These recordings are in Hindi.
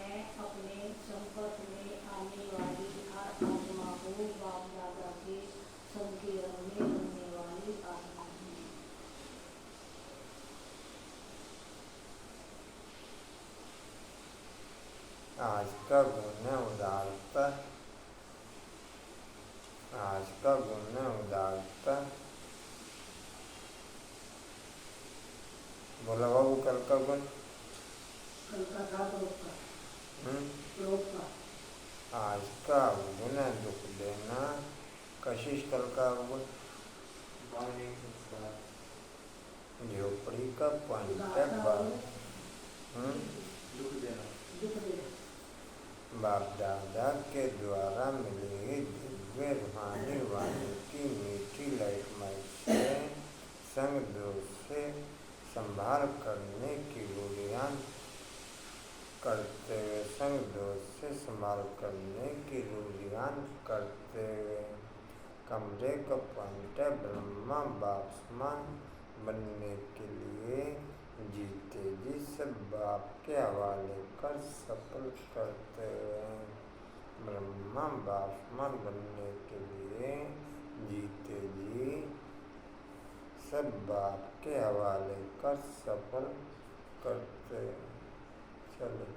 मैं अपने संपर्क में आने वाली हर आत्मा को बाप दादा के संकीर्ण में रहने वाली आत्मा हूँ। आज का गुण है उदारता। आज का गुण है उदारता। बोला बाबू कल का गुण? कल का था लोग का। आज का गुण है दुख देना। कशिश कल का गुण झोपड़ी का पॉइंट है दुख देना। बाप दादा के द्वारा मिली दिव्य रूहानी वाणी की मीठी लहरमय से संग दोष से संभाल करने की रूढ़ियान करते हुए संग दोष से संभाल करने की रूढ़ियान करते हुए कमरे का पॉइंट है ब्रह्मा बाप समान बनने के लिए जीते जी सब बाप के हवाले कर सफल करते हुए ब्रह्मा बाप समान बनने के लिए जीते जी सब बाप के हवाले कर सफल करते चले।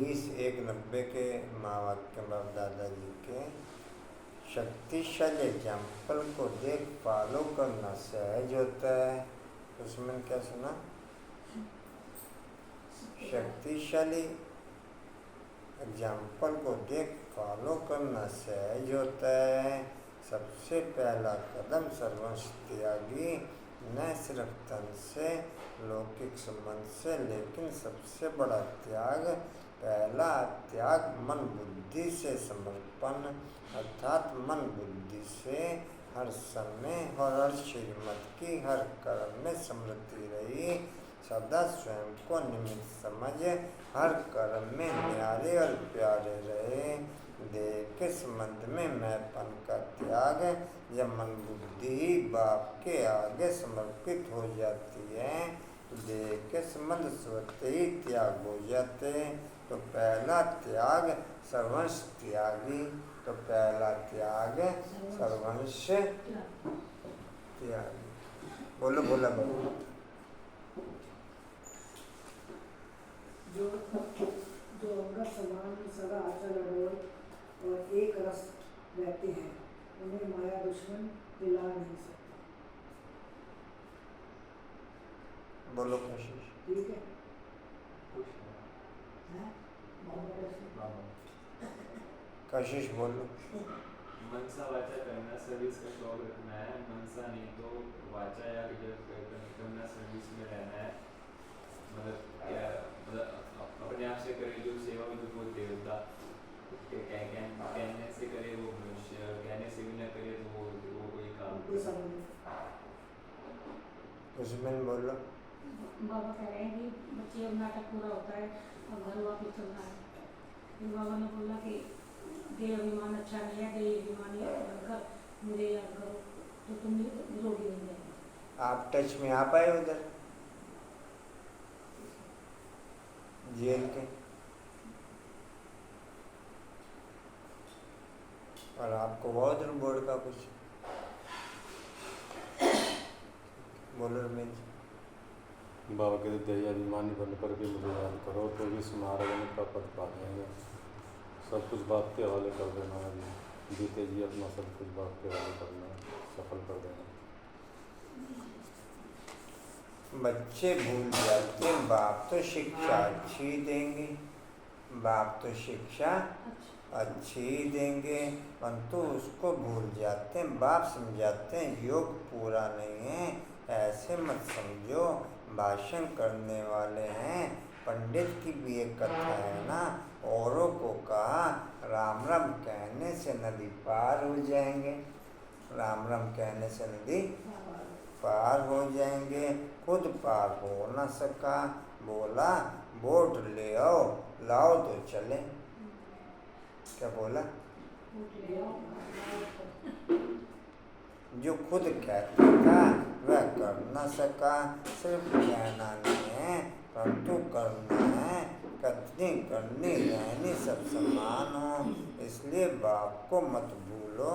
20-1-90 के महावाक्य बाप दादाजी के। शक्तिशाली एग्जाम्पल को देख फॉलो करना सहज होता है। उसमें क्या सुना? शक्तिशाली एग्जाम्पल को देख फॉलो करना सहज होता है। सबसे पहला कदम सर्वंश त्यागी, न सिर्फ तन से लौकिक संबंध से, लेकिन सबसे बड़ा त्याग, पहला त्याग मन बुद्धि से समर्पण, अर्थात मन बुद्धि से हर समय और हर श्रीमत की हर कर्म में स्मृति रही, सदा स्वयं को निमित्त समझ हर कर्म में न्यारे और प्यारे रहे। देह के संबंध में मैंपन का त्याग, जब मन बुद्धि ही बाप के आगे समर्पित हो जाती है तो देह के संबंध स्वतः ही त्याग हो जाते। तो पहला त्याग सर्वंश त्यागी, तो पहला त्याग सर्वंश त्यागी। बोलो बोला बोलो। जो अमृत समान सदा अचल अडोल और एक रस रहते हैं, उन्हें माया दुश्मन दिला नहीं सकता। बोलो कशिश। ठीक है? कशिश बोलो। मनसा वाचा करना सर्विस का शौक रखना है, मनसा नहीं तो वाचा या करना सर्विस में रहना है। मतलब अपने आप से करे जो सेवा में तो वो देवता, कहने से करे वो मनुष्य, कहने से भी न करे तो वो कोई काम। उसमें बोलो। बाबा कह रहे हैं कि बच्चे अब नाटक पूरा होता है और घर वापस चलना है। फिर बाबा ने बोला कि देह अभिमान अच्छा नहीं है, देह अभिमानी बनकर मुझे याद करो तो तुम निरोगी बन जाएंगे। आप टच में आ पाए उधर जेल के? और आपको बहुत बोर्ड का कुछ बोलो रमेश। बाबा के दया अभिमानी बनकर के मुझे याद करो तो भी स्मारक का पद पा देंगे। सब कुछ बाप के हवाले कर देना है, जीते जी अपना सब कुछ बाप के हवाले करना, सफल कर देना। बच्चे भूल जाते हैं, बाप तो शिक्षा अच्छी देंगे, बाप तो शिक्षा अच्छी देंगे, परंतु उसको भूल जाते हैं। बाप समझाते हैं योग पूरा नहीं है, ऐसे मत समझो, भाषण करने वाले हैं। पंडित की भी एक कथा है ना, औरों को कहा राम राम कहने से नदी पार हो जाएंगे, राम राम कहने से नदी पार हो जाएंगे। खुद पार हो न सका, बोला बोट ले आओ, लाओ तो चले। क्या बोला? जो खुद कहता था वह कर न सका। सिर्फ कहना नहीं है परंतु करना है, कथनी करनी रहनी सब समान हो। इसलिए बाप को मत भूलो।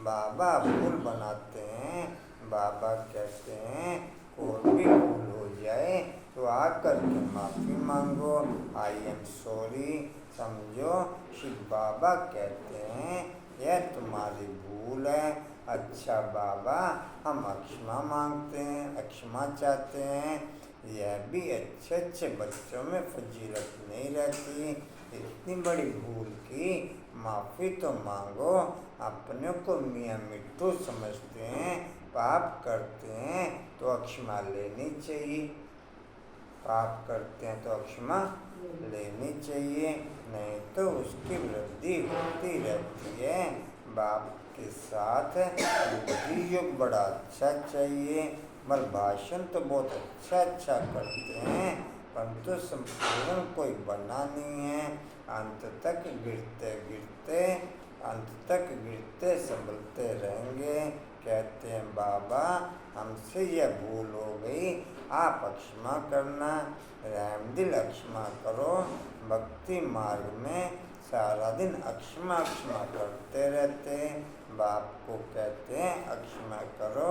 बाबा भूल बनाते हैं, बाबा कहते हैं कोई भी भूल हो जाए तो आकर के माफ़ी मांगो, आई एम सॉरी समझो। शिव बाबा कहते हैं यह तुम्हारी भूल है। अच्छा बाबा हम क्षमा मांगते हैं, क्षमा चाहते हैं। यह भी अच्छे अच्छे बच्चों में फजीलत नहीं रहती, इतनी बड़ी भूल की माफ़ी तो मांगो। अपने को मियाँ मिट्टू समझते हैं, पाप करते हैं तो क्षमा लेनी चाहिए, पाप करते हैं तो क्षमा लेनी चाहिए, नहीं तो उसकी वृद्धि होती रहती है। बाप के साथ बुद्धि योग बड़ा अच्छा चाहिए, मगर भाषण तो बहुत अच्छा अच्छा करते हैं परंतु संपूर्ण कोई बना नहीं है। अंत तक गिरते संभलते रहेंगे। कहते हैं बाबा हमसे यह भूल हो गई, आप क्षमा करना, रहमदिल क्षमा करो। भक्ति मार्ग में सारा दिन क्षमा करते रहते। बाप को कहते हैं क्षमा करो,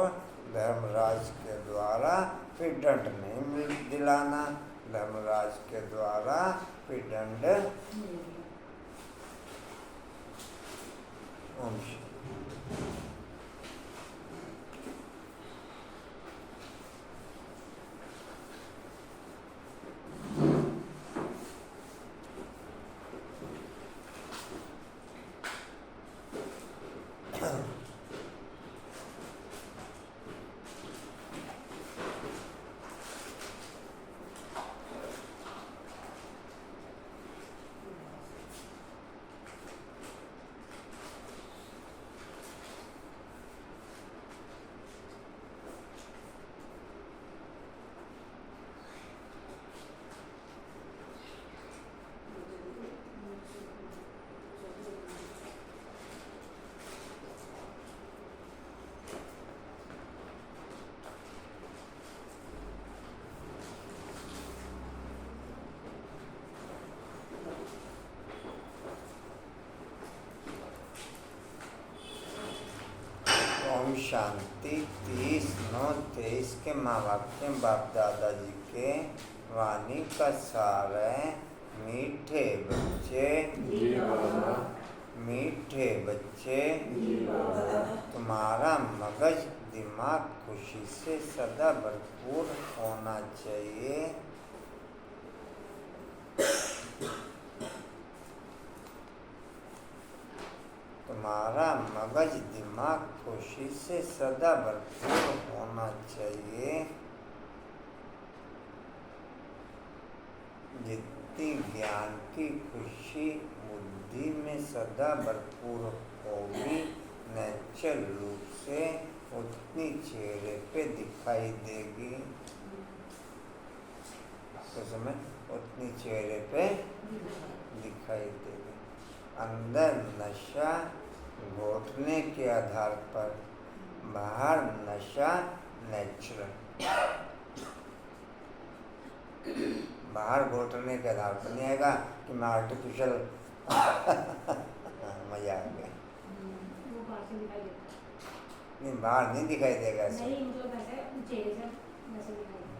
धर्मराज के द्वारा फिर दंड नहीं दिलाना, धर्मराज के द्वारा पिंड ओम ओम शांति 30/9/23 के महावाक्य बाप दादाजी के वाणी का सार है। मीठे बच्चे मीठे बच्चे तुम्हारा मगज दिमाग खुशी से सदा भरपूर होना चाहिए। तुम्हारा मगज दिमाग खुशी से सदा भरपूर होना चाहिए। जितनी ज्ञान की खुशी बुद्धि में सदा भरपूर होगी नेचुरल रूप से उतनी चेहरे पे दिखाई देगी। तो समय उतनी चेहरे पे दिखाई देगी। अंदर नशा घोटने के आधार पर, बाहर नशा नेचुरल। बाहर घोटने के आधार पर नहीं आएगा कि मैं आर्टिफिशियल मजा आ गया। वो बाहर से दिखाई देता नहीं, बाहर नहीं दिखाई देगा है। ऐसे। नहीं मतलब ऐसे चेहरे से वैसे दिखाई देता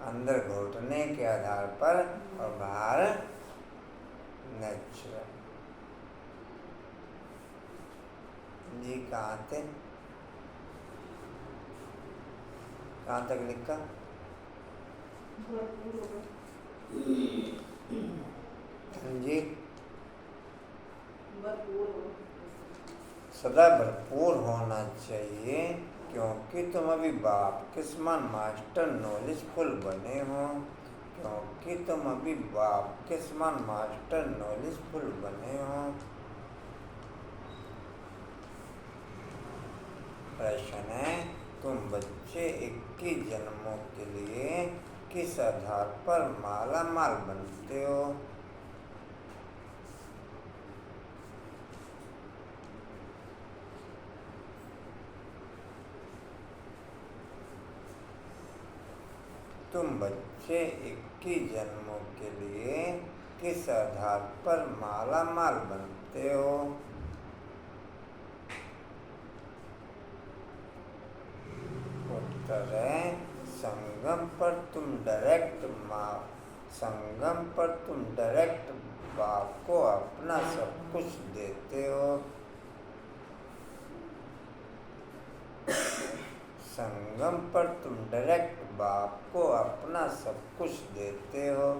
है। अंदर घोटने के आधार पर और बाहर नेचुरल। जी कहाँ थे? कहाँ तक लिखा? जी सदा भरपूर होना चाहिए क्योंकि तुम अभी बाप के समान मास्टर नॉलेजफुल बने हो। क्योंकि तुम अभी बाप के समान मास्टर नॉलेजफुल बने हो। प्रश्न है, तुम बच्चे 21 जन्मों के लिए किस आधार पर माला माल बनते हो? तुम बच्चे 21 जन्मों के लिए किस आधार पर माला माल बनते हो? उत्तर है, संगम पर तुम डायरेक्ट बाप को अपना सब कुछ देते हो। संगम पर तुम डायरेक्ट बाप को अपना सब कुछ देते हो।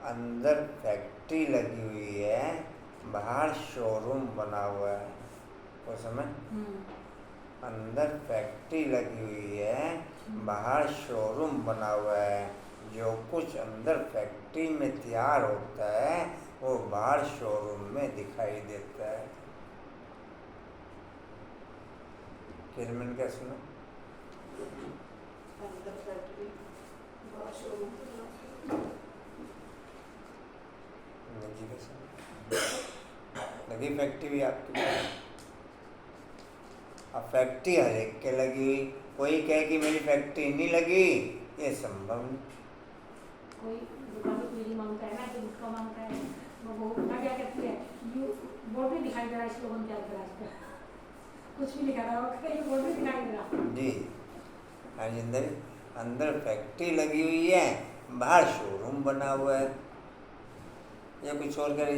अंदर फैक्ट्री लगी हुई है, बाहर शोरूम बना हुआ है। वो समझ? अंदर फैक्ट्री लगी हुई है, बाहर शोरूम बना हुआ है। जो कुछ अंदर फैक्ट्री में तैयार होता है वो बाहर शोरूम में दिखाई देता है। किरमिन क्या सुनो? अंदर फैक्ट्री बाहर शोरूम। जी कैसे? लगी फैक्ट्री भी आपकी पास। अब फैक्ट्री हर एक के लगी हुई, कोई कहे कि मेरी फैक्ट्री नहीं लगी, ये संभव नहीं। कोई दुकान में मेरी मांगता है ना, तो उसका मांगता है, वो उठा क्या कहती है, यू बोर्ड में दिखाई दे रहा है स्लोगन क्या करा इसका, कुछ भी लिखा रहा होगा, ये बोर्ड में दिखाई दे रहा। जी अंदर अंदर फैक्ट्री लगी हुई है, बाहर शोरूम बना हुआ है। ये कुछ और करे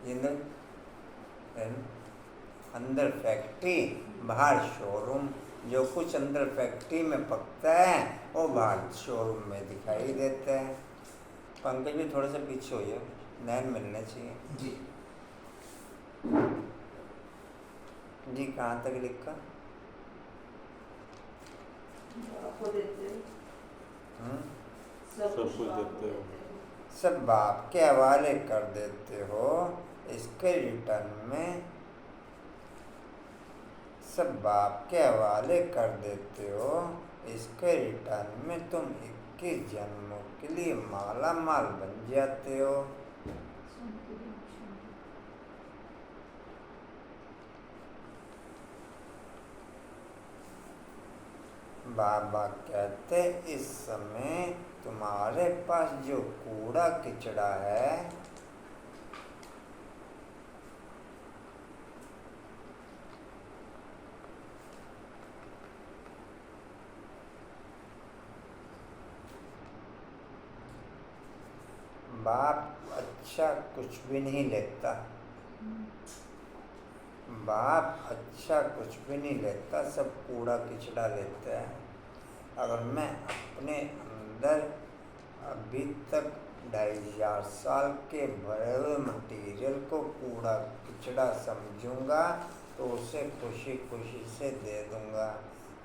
जिंदर अंदर फैक्ट्री बाहर शोरूम, जो कुछ अंदर फैक्ट्री में पकता है वो बाहर शोरूम में दिखाई देता है। पंकज भी थोड़ा सा पीछे हो जाओ, नैन मिलना चाहिए जी। जी कहाँ तक लिखा? आपको देते हैं, सब कुछ देते हो, सब बाप के हवाले कर देते हो, इसके रिटर्न में सब बाप के हवाले कर देते हो, इसके रिटर्न में तुम 21 जन्मों के लिए माला माल बन जाते हो। बाबा कहते इस समय तुम्हारे पास जो कूड़ा किचड़ा है, बाप अच्छा कुछ भी नहीं लेता, बाप अच्छा कुछ भी नहीं लेता, सब कूड़ा किचड़ा लेता है। अगर मैं अपने अंदर अभी तक 2500 साल के भरे हुए मटीरियल को कूड़ा किचड़ा समझूंगा तो उसे खुशी खुशी से दे दूंगा।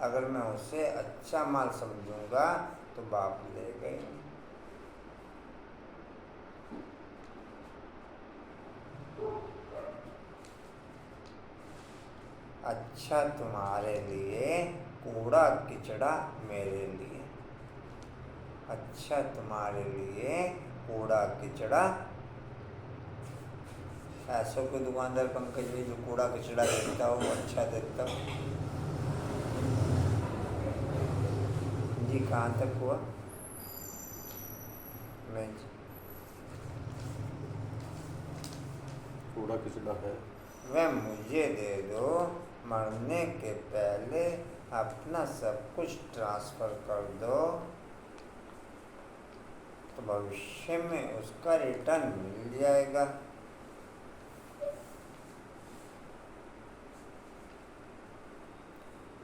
अगर मैं उसे अच्छा माल समझूंगा तो बाप लेगा ही नहीं। अच्छा तुम्हारे लिए कूड़ा किचड़ा मेरे लिए, अच्छा तुम्हारे लिए कूड़ा किचड़ा। ऐसा कोई दुकानदार पंकज भाई जो कूड़ा किचड़ा देता हो, अच्छा देता हो? जी कहाँ तक हुआ? मैं कूड़ा किचड़ा है। वह मुझे दे दो, मरने के पहले अपना सब कुछ ट्रांसफ़र कर दो तो भविष्य में उसका रिटर्न मिल जाएगा।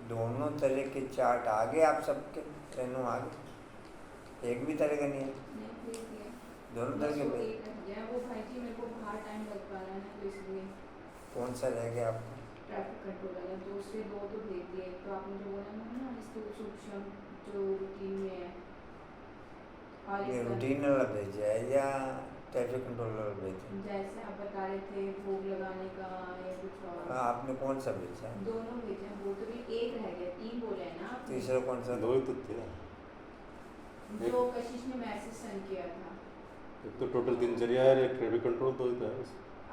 दोनों तरह के चार्ट आगे आप सबके ट्रेनों आगे, एक भी तरह का नहीं है, दोनों तरह के। वो भाई जी मेरे को बाहर टाइम लग पा रहा है ना, तो इसलिए कौन सा रह गया आपको? ट्रैफिक कंट्रोल है, तो उससे 2 तो भेज दिए। तो आपने जो बोला ना इसको सूक्ष्म जो रूटीन में है, और ये इसका रूटीन वाला भेजा है या ट्रैफिक कंट्रोल वाला भेजा है? जैसे आप बता रहे थे भोग लगाने का या कुछ और, आपने कौन सा भेजा है? दोनों भेजे हैं। वो तो भी एक रह गया, 3 बोले हैं ना आपने। तीसरा कौन सा? 2 ही तो थे। जो कशिश ने मैसेज सेंड किया था, एक तो टोटल दिनचर्या है, एक ट्रैफिक कंट्रोल, 2 ही तो है।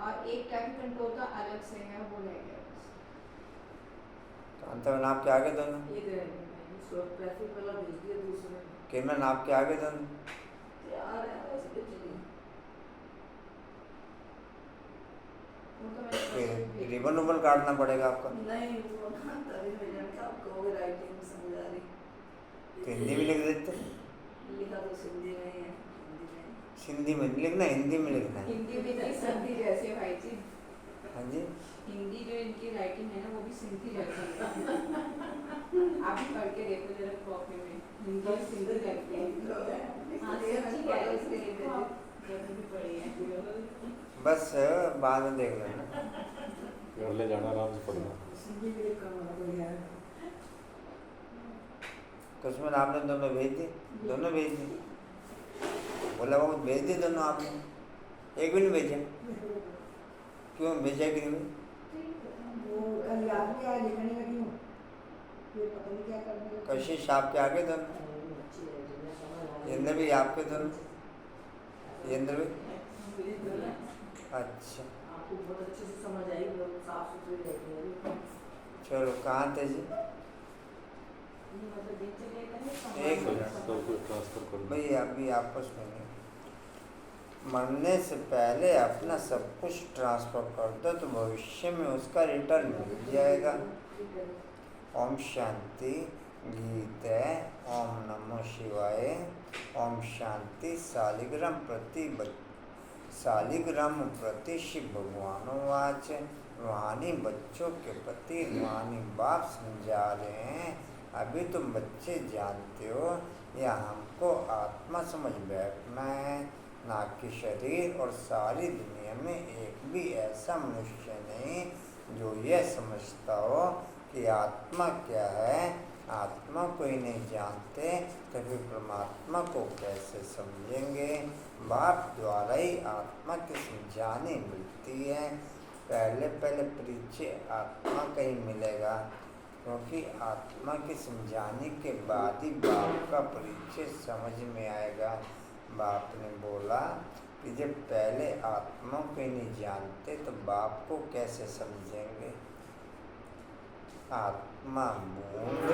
और एक ट्रैफिक कंट्रोल का अलग से है, वो रह गया बस। कांता में नाप के आगे दोनों, ये दे इसको ट्रैफिक वाला भेज दिया दूसरे में। कैमरा नाप के आगे दोनों। तैयार है वैसे कुछ नहीं। वो तो मैंने message भेज रिबन उबन काटना पड़ेगा आपका। नहीं वो तभी भेजा था, आप कहोगे राइटिंग समझा रही। तो हिंदी में लिख देते। लिखा तो सिंधी में ही है, हिंदी में। हिंदी में नहीं लिखना, हिंदी में लिखना है। हिंदी में नहीं, सिंधी जैसे भाई जी। हाँ जी, हिंदी जो इनकी राइटिंग है ना, वो भी सिंधी जैसी है। आप भी पढ़ के देखो जरा कॉपी में, हिंदी और सिंधी लगती है। हाँ सच्ची कह रही इसके लिए देखो, जब भी पढ़ी है। बस बाद में देख लेना। घर ले जाना, आराम से पढ़ना। सिंधी में लिखा हुआ बढ़िया है। तो उसमें आपने दोनों भेज दी, दोनों भेज दी। बोला वो भेज दी दोनों आपने, एक भी नहीं भेजा। क्यों भेजा कि नहीं? वो कल याद नहीं आया, लिखने लगी हूँ, फिर पता नहीं क्या करने लगी। कशिश आपके आगे दोनों, इंद्र भी आपके दोनों, इंद्र भी। अच्छा आपको बहुत अच्छे से समझ आई, बहुत साफ सुथरी रहती है। चलो कहाँ थे जी? ये मतलब दिनचर्या का है, एक समाज- मिनट, सब कुछ ट्रांसफर कर दो। भाई अभी आपस में नहीं, मरने से पहले अपना सब कुछ ट्रांसफर कर दो तो भविष्य में उसका रिटर्न मिल जाएगा। ओम शांति। गीत है ओम नमो शिवाय। ओम शांति। शालिग्राम प्रति शिव भगवान वाच। रूहानी बच्चों के प्रति रूहानी बाप समझा रहे हैं, अभी तुम बच्चे जानते हो या हमको आत्मा समझ बैठना है, ना कि शरीर। और सारी दुनिया में एक भी ऐसा मनुष्य नहीं जो यह समझता हो कि आत्मा क्या है। आत्मा को ही नहीं जानते तो फिर परमात्मा को कैसे समझेंगे। बाप द्वारा ही आत्मा की समझानी मिलती है। पहले परिचय आत्मा का ही मिलेगा, क्योंकि आत्मा की समझाने के बाद ही बाप का परिचय समझ में आएगा। बाप ने बोला कि जब पहले आत्मा को ही नहीं जानते तो बाप को कैसे समझेंगे। आत्मा बूंद,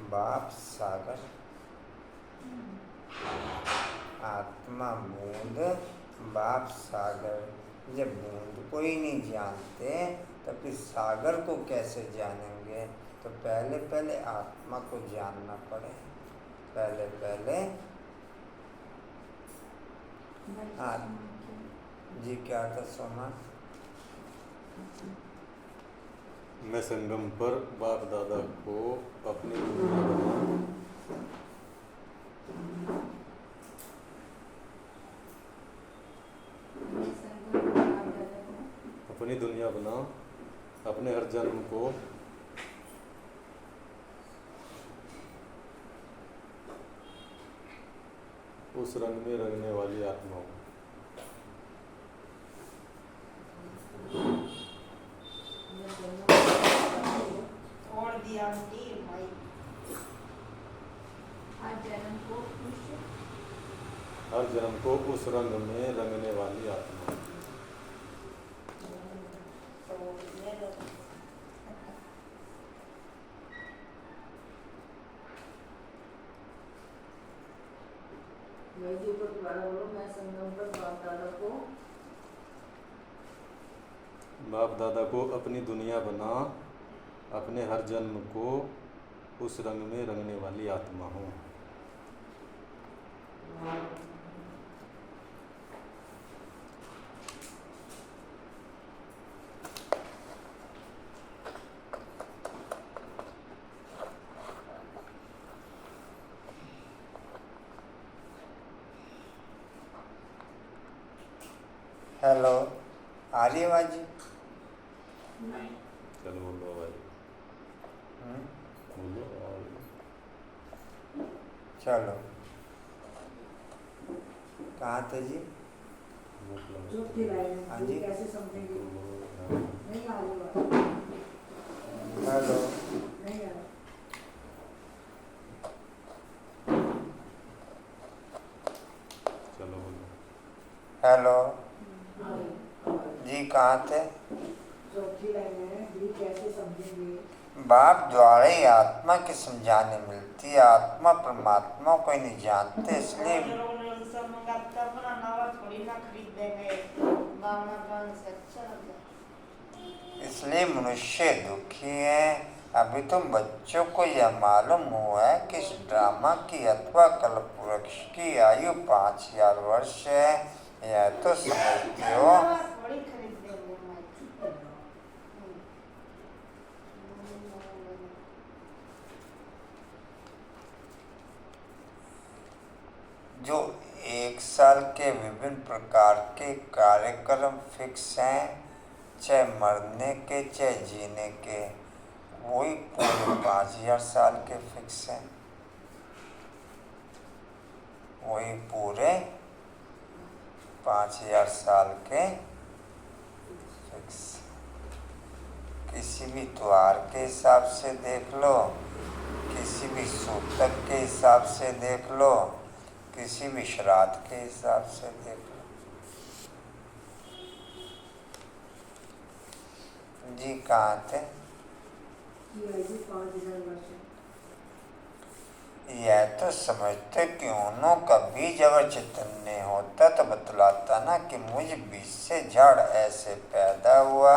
बाप सागर। आत्मा बूंद, बाप सागर। जब बूंद को ही नहीं जानते तो फिर सागर को कैसे जानेंगे। तो पहले आत्मा को जानना पड़े। पहले जी क्या था सोमा? मैं संगम पर बाप दादा को अपनी दुनिया बना, अपनी दुनिया बना, अपने हर जन्म को उस रंग में रंगने वाली आत्मा हूँ। और दिया भाई हर जन्म को उस रंग में रंगने वाली आत्मा। बाप दादा को अपनी दुनिया बना, अपने हर जन्म को उस रंग में रंगने वाली आत्मा हूँ। हेलो, आ रही आवाज? चलो बोलो भाई, बोलो और चलो कहाँ थे जी? चौथी लाइन हाँ जो जी। कैसे समझेंगे। बोलो। नहीं आ रही बात, हेलो, नहीं आ रही। चलो बोलो। हेलो जी कहाँ थे? चौथी लाइन है, भी कैसे समझेंगे। बाप द्वारा ही आत्मा की समझाने मिलती है। आत्मा परमात्मा को ही नहीं जानते, इसलिए मनुष्य दुखी है। अभी तुम बच्चों को यह मालूम हुआ है कि इस ड्रामा की अथवा कल्प वृक्ष की आयु 5000 वर्ष है। यह तो समझते हो। जो 1 साल के विभिन्न प्रकार के कार्यक्रम फिक्स हैं, चाहे मरने के चाहे जीने के, वही पूरे 5000 साल के फिक्स हैं। वही पूरे 5000 साल के फिक्स। किसी भी त्योहार के हिसाब से देख लो, किसी भी सूतक के हिसाब से देख लो, किसी भी श्राद्ध के हिसाब से देख लो। जी कहाँ थे? कि ऐसी 5000 वर्ष यह तो समझते कि उन्हों का बीज अगर चैतन्य होता तो बतलाता ना कि मुझ बीज से जड़ ऐसे पैदा हुआ।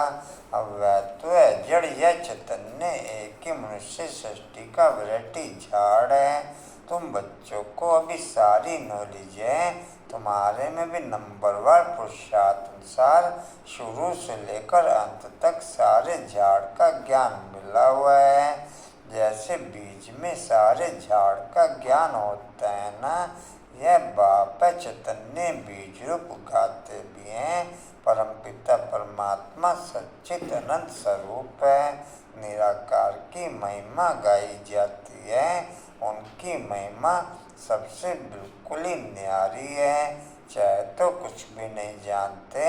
अब वह तो है जड़ या चैतन्य एक ही मनुष्य सृष्टि का वैरायटी झाड़ है। तुम बच्चों को अभी सारी नॉलेज है, तुम्हारे में भी नंबरवार पुरुषार्थानुसार शुरू से लेकर अंत तक सारे झाड़ का ज्ञान मिला हुआ है। जैसे बीज में सारे झाड़ का ज्ञान होता है ना, यह बाप चैतन्य बीज रूप गाते भी हैं। परमपिता परमात्मा सच्चित अनंत स्वरूप है। निराकार की महिमा गाई जाती है, उनकी महिमा सबसे बिल्कुल ही न्यारी है। चाहे तो कुछ भी नहीं जानते,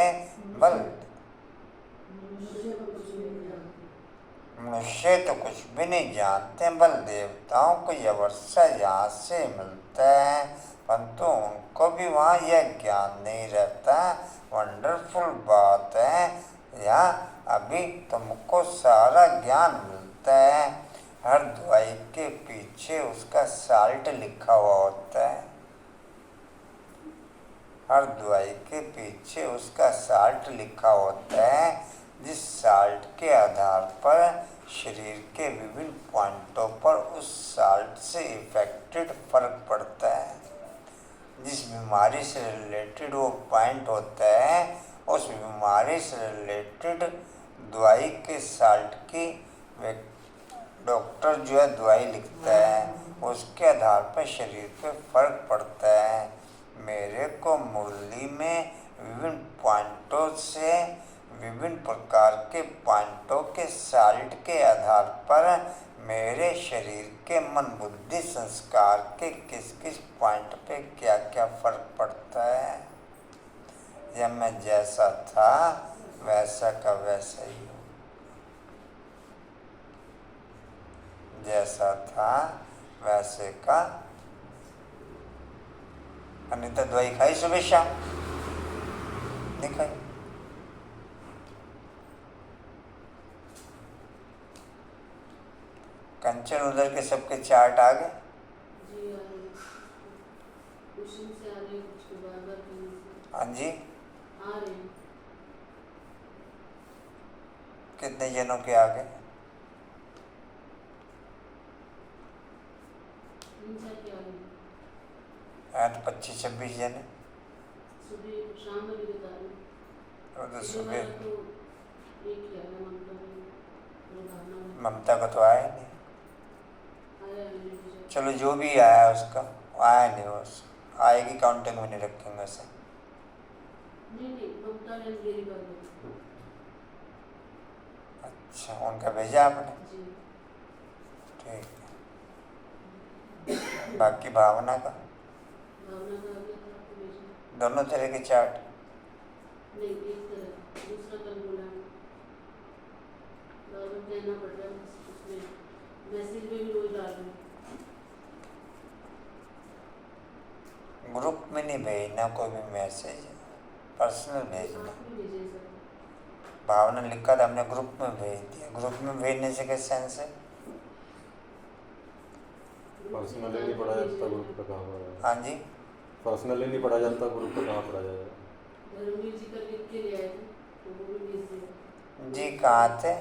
मनुष्य तो कुछ भी नहीं जानते, बल देवताओं को यह वर्षा यहाँ से मिलता है, परंतु उनको भी वहाँ यह ज्ञान नहीं रहता। वंडरफुल बात है, यहाँ अभी तुमको सारा ज्ञान मिलता है। हर दवाई के पीछे उसका साल्ट लिखा हुआ होता है, हर दवाई के पीछे उसका साल्ट लिखा होता है, जिस साल्ट के आधार पर शरीर के विभिन्न पॉइंटों पर उस साल्ट से इफेक्टेड फर्क पड़ता है। जिस बीमारी से रिलेटेड वो पॉइंट होता है, उस बीमारी से रिलेटेड दवाई के साल्ट की डॉक्टर जो है दवाई लिखता है, उसके आधार पर शरीर पे फर्क पड़ता है। मेरे को मुरली में विभिन्न पॉइंटों से विभिन्न प्रकार के पॉइंटों के साल्ट के आधार पर मेरे शरीर के मन बुद्धि संस्कार के किस किस पॉइंट पे क्या क्या फर्क पड़ता है। जब मैं जैसा था वैसा का वैसा ही हूँ, जैसा था वैसे का। अनिता दवाई खाई सुबह शाम? नहीं खाई? कंचन उधर के सबके चार्ट आ गए? हाँ जी, कितने जनों के आ गए? तो 25-26 जन है। तो सुबह ममता का तो आया नहीं। चलो जो भी आया उसका आया नहीं, बस आएगी काउंटिंग में नहीं रखेंगे उसे। अच्छा, उनका भेजा आपने? ठीक है। बाकी भावना का दोनों तरह के चार्ट? ग्रुप में नहीं भेजना कोई भी मैसेज, पर्सनल भेजना। भावना लिखा था, हमने ग्रुप में भेज दिया। ग्रुप में भेजने से क्या सेंस है? पर्सनली नहीं पढ़ा जाता ग्रुप पे कहाँ पढ़ा जाएगा? हाँ जी, पर्सनली नहीं पढ़ा जाता ग्रुप पे कहाँ पढ़ा जाएगा? जी कहाँ थे?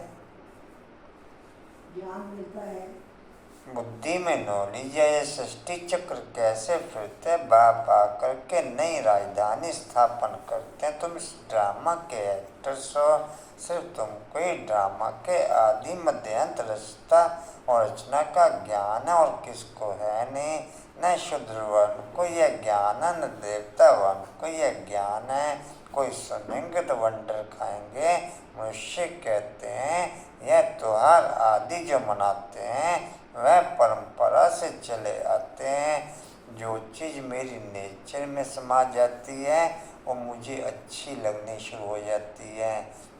ज्ञान मिलता है। बुद्धि में नॉलेज है। ये सृष्टि चक्र कैसे फिरते, बाप आकर के नई राजधानी स्थापन करते हैं। तुम इस ड्रामा के एक्टर्स हो, सिर्फ तुमको ही ड्रामा के आदि मध्य अंत रचता और रचना का ज्ञान है, और किसको है नहीं। न शूद्र वर्ण को यह ज्ञान है, न देवता वर्ण को यह ज्ञान है। कोई सुनेंगे तो वंडर खाएंगे। मनुष्य कहते हैं यह त्योहार आदि जो मनाते हैं वह परंपरा से चले आते हैं। जो चीज़ मेरी नेचर में समा जाती है वो मुझे अच्छी लगनी शुरू हो जाती है।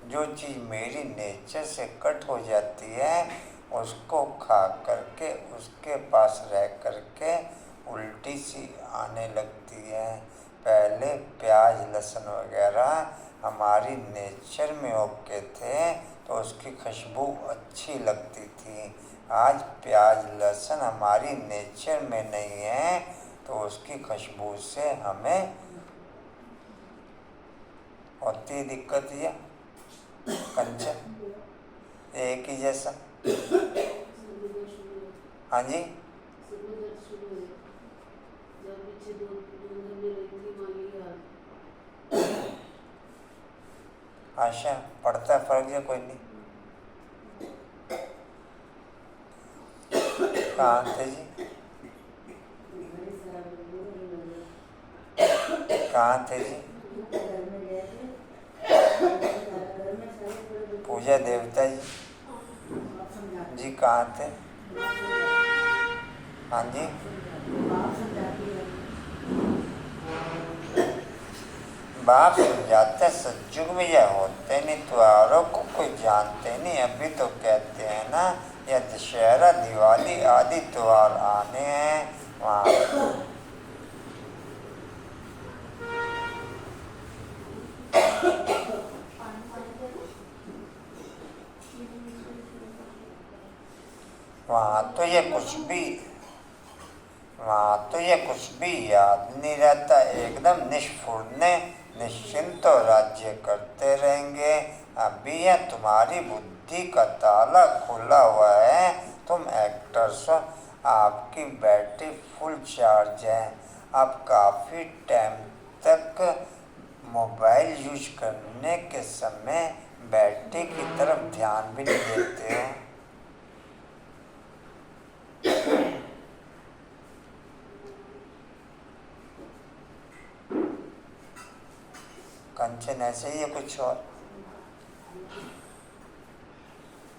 जो चीज़ मेरी नेचर से कट हो जाती है उसको खा करके उसके पास रह करके उल्टी सी आने लगती है। पहले प्याज लहसुन वगैरह हमारी नेचर में ओके थे, तो उसकी खुशबू अच्छी लगती थी। आज प्याज लहसुन हमारी नेचर में नहीं है तो उसकी खुशबू से हमें होती दिक्कत। ये कंचन एक ही जैसा। हाँ जी, आशा पड़ता है फर्क या कोई नहीं। कहाँ थे जी, कहाँ थे जी? पूजा देवता जी जी कहाँ थे? हाँ जी, बाप समझाते सतयुग में यह होते नहीं, त्योहारों को कोई जानते नहीं। अभी तो कहते हैं ना यह दशहरा दिवाली आदि त्योहार आने हैं वहाँ वहाँ तो ये कुछ भी याद नहीं रहता। एकदम निष्फुर्ण निश्चिंत राज्य करते रहेंगे। अभी यह तुम्हारी बुद्धि का ताला खुला हुआ है। तुम एक्टर्स हो, आपकी बैटरी फुल चार्ज है। आप काफ़ी टाइम तक मोबाइल यूज करने के समय बैटरी की तरफ ध्यान भी नहीं देते हो। कंचन ऐसे ही है कुछ और,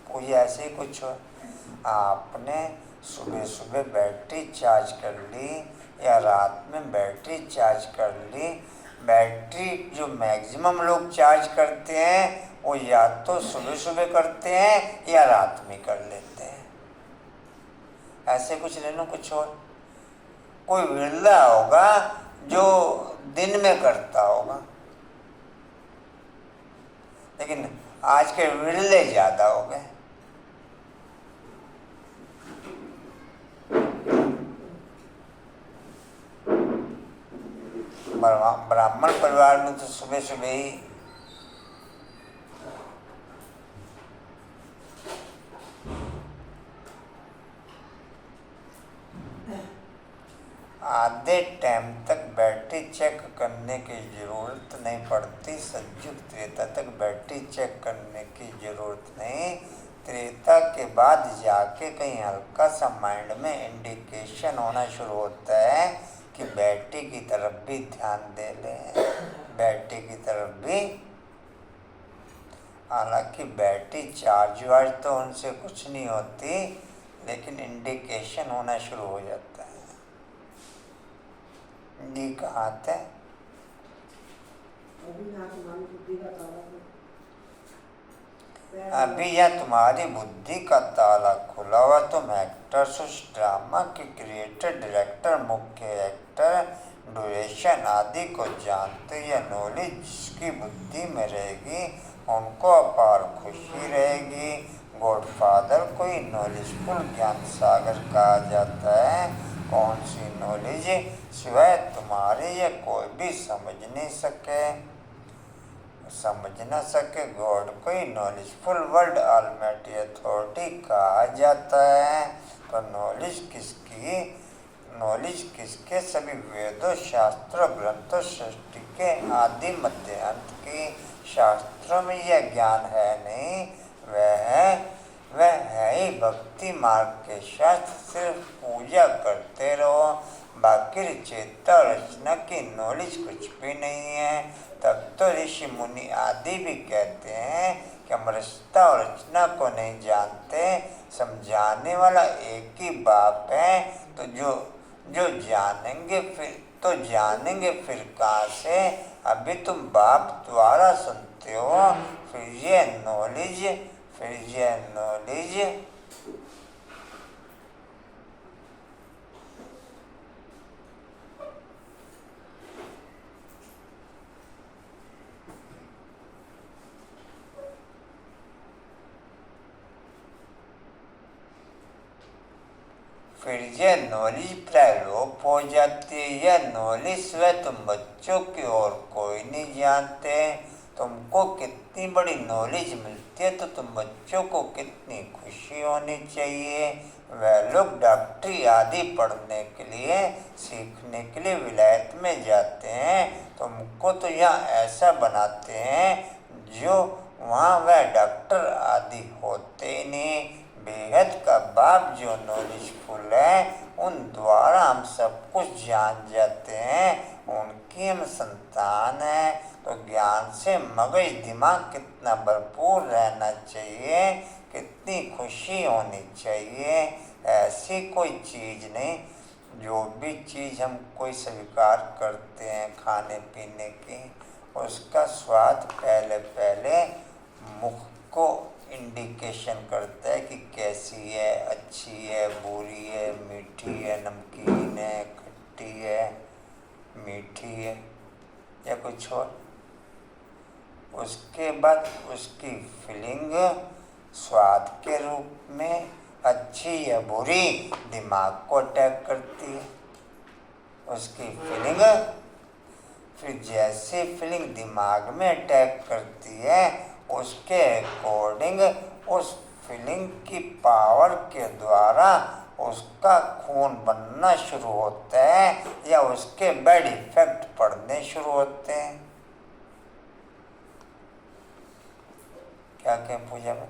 कोई ऐसे ही कुछ और। आपने सुबह सुबह बैटरी चार्ज कर ली या रात में बैटरी चार्ज कर ली। बैटरी जो मैक्सिमम लोग चार्ज करते हैं वो या तो सुबह सुबह करते हैं या रात में कर लेते हैं। ऐसे कुछ ले लो कुछ और। कोई विरला होगा जो दिन में करता होगा, लेकिन आज के विरले ज़्यादा हो गए। ब्राह्मण परिवार में तो सुबह सुबह ही आधे टाइम तक बैटरी चेक करने की ज़रूरत नहीं पड़ती। सतयुग त्रेता तक बैटरी चेक करने की ज़रूरत नहीं। त्रेता के बाद जाके कहीं हल्का सा माइंड में इंडिकेशन होना शुरू होता है कि बैटरी की तरफ भी ध्यान दे लें, बैटरी की तरफ भी। हालांकि बैटरी चार्ज वार्ज तो उनसे कुछ नहीं होती, लेकिन इंडिकेशन होना शुरू हो जाता है। जी कहाँ थे? अभी यह तुम्हारी बुद्धि का ताला खुला हुआ। तुम एक्टर्स उस ड्रामा के क्रिएटर, डायरेक्टर, मुख्य एक्टर, ड्यूरेशन आदि को जानते। यह नॉलेज जिसकी बुद्धि में रहेगी उनको अपार खुशी रहेगी। गॉडफादर को ही नॉलेजफुल ज्ञान सागर कहा जाता है। कौन सी नॉलेज सिवाय तुम्हारे ये कोई भी समझ न सके। गॉड को ही नॉलेजफुल वर्ल्ड ऑलमाइटी अथॉरिटी कहा जाता है। तो नॉलेज किसके? सभी वेदों, शास्त्रों, ग्रंथों, सृष्टि के आदि मध्य अंत की। शास्त्रों में यह ज्ञान है नहीं, वह है ही भक्ति मार्ग के शास्त्र। सिर्फ पूजा करते रहो, बाकी चेता रचना की नॉलेज कुछ भी नहीं है। तब तो ऋषि मुनि आदि भी कहते हैं कि हम रचना और रचना को नहीं जानते, समझाने वाला एक ही बाप है। तो जो जानेंगे फिर कहाँ से? अभी तुम बाप द्वारा सुनते हो, फिर ये नॉलेज फिर यह नॉलेज प्रायलोप हो जाती है। यह नॉलेज स्वयं तुम बच्चों की और कोई नहीं जानते। तुमको कितनी बड़ी नॉलेज मिलती है तो तुम बच्चों को कितनी खुशी होनी चाहिए। वह लोग डॉक्टरी आदि पढ़ने के लिए, सीखने के लिए विलायत में जाते हैं। तुमको तो यहाँ ऐसा बनाते हैं जो वहाँ वह डॉक्टर आदि होते ही नहीं। बेहद का बाप जो नॉलेजफुल है उन द्वारा हम सब कुछ जान जाते हैं, उनकी हम संतान हैं। तो ज्ञान से मगज दिमाग कितना भरपूर रहना चाहिए, कितनी खुशी होनी चाहिए। ऐसी कोई चीज़ नहीं, जो भी चीज़ हम कोई स्वीकार करते हैं खाने पीने की, उसका स्वाद पहले पहले मुख को इंडिकेशन करता है कि कैसी है, अच्छी है, बुरी है, मीठी है, नमकीन है, खट्टी है, मीठी है या कुछ और। उसके बाद उसकी फीलिंग स्वाद के रूप में अच्छी या बुरी दिमाग को अटैक करती है। उसकी फीलिंग फिर जैसे फीलिंग दिमाग में अटैक करती है उसके अकॉर्डिंग उस फीलिंग की पावर के द्वारा उसका खून बनना शुरू होता है या उसके बैड इफेक्ट पड़ने शुरू होते हैं। क्या कहें पूजा में,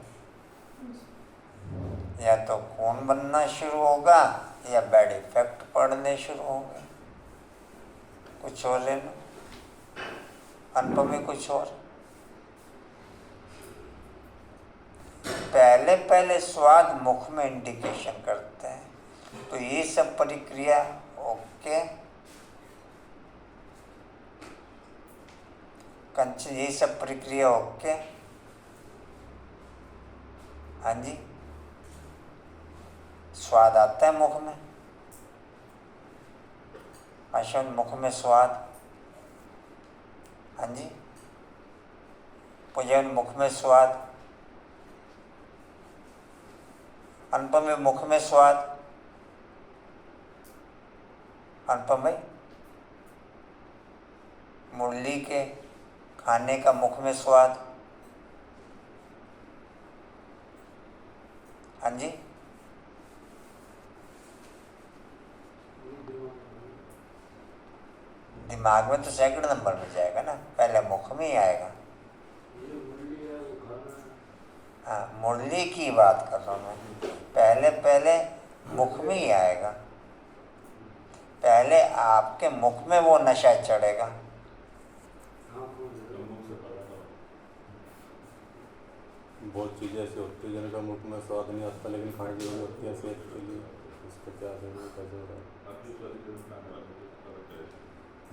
या तो खून बनना शुरू होगा या बैड इफेक्ट पड़ने शुरू होंगे। कुछ और ले लो, अनुपम में कुछ और। पहले पहले स्वाद मुख में इंडिकेशन करते हैं, तो ये सब प्रक्रिया ओके। कंचन ये सब प्रक्रिया ओके। हाँ जी, स्वाद आता है मुख में, अश्विन मुख में स्वाद। हाँ जी, पूजन मुख में स्वाद, अनुपम में मुख में स्वाद। अनुपम भाई, मुरली के खाने का मुख में स्वाद। हाँ जी, दिमाग में तो सेकंड नंबर में जाएगा ना, पहले मुख में ही आएगा। हाँ, मुरली की बात कर रहा हूँ मैं, पहले पहले मुख में ही आएगा। पहले आपके मुख में वो नशा चढ़ेगा। बहुत चीज़ें ऐसी होती है जिनका मुख में स्वाद नहीं आता लेकिन खाने की जरूरत होती है सेहत के लिए, उसका क्या जरूरत है।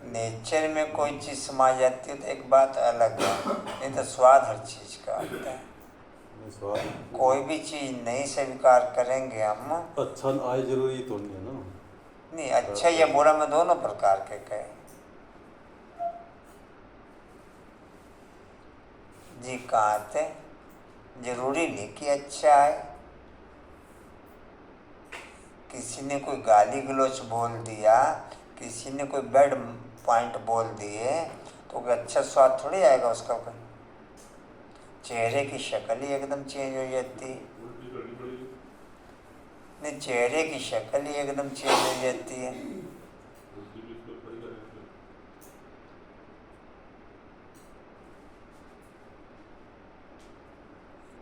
नेचर में कोई चीज़ समा जाती है तो एक बात अलग है, नहीं तो स्वाद हर चीज़ का आता है। स्वाद कोई भी चीज़ नहीं स्वीकार करेंगे हम, अच्छा आय जरूरी तो नहीं है ना। नहीं, अच्छा या बुरा में दोनों प्रकार के कहें। जी कहाँ थे, जरूरी नहीं कि अच्छा है। किसी ने कोई गाली गलौच बोल दिया, किसी ने कोई बैड पॉइंट बोल दिए तो कोई अच्छा स्वाद थोड़ी आएगा उसका। चेहरे की शक्ल ही एकदम चेंज हो जाती है। नहीं, चेहरे की शक्ल ही एकदम चेंज हो जाती है।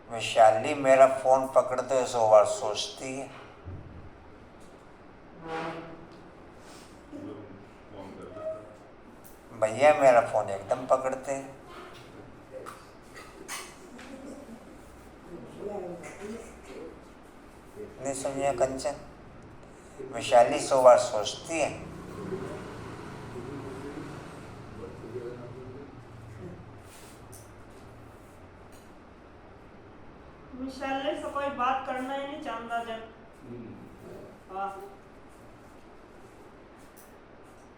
वैशाली मेरा फोन पकड़ते 100 बार सोचती है। भैया मेरा फोन एकदम पकड़ते हैं। नहीं समझिए कंचन, वैशाली 100 बार सोचती है। विशाले से कोई बात करना ही नहीं चाहता जब।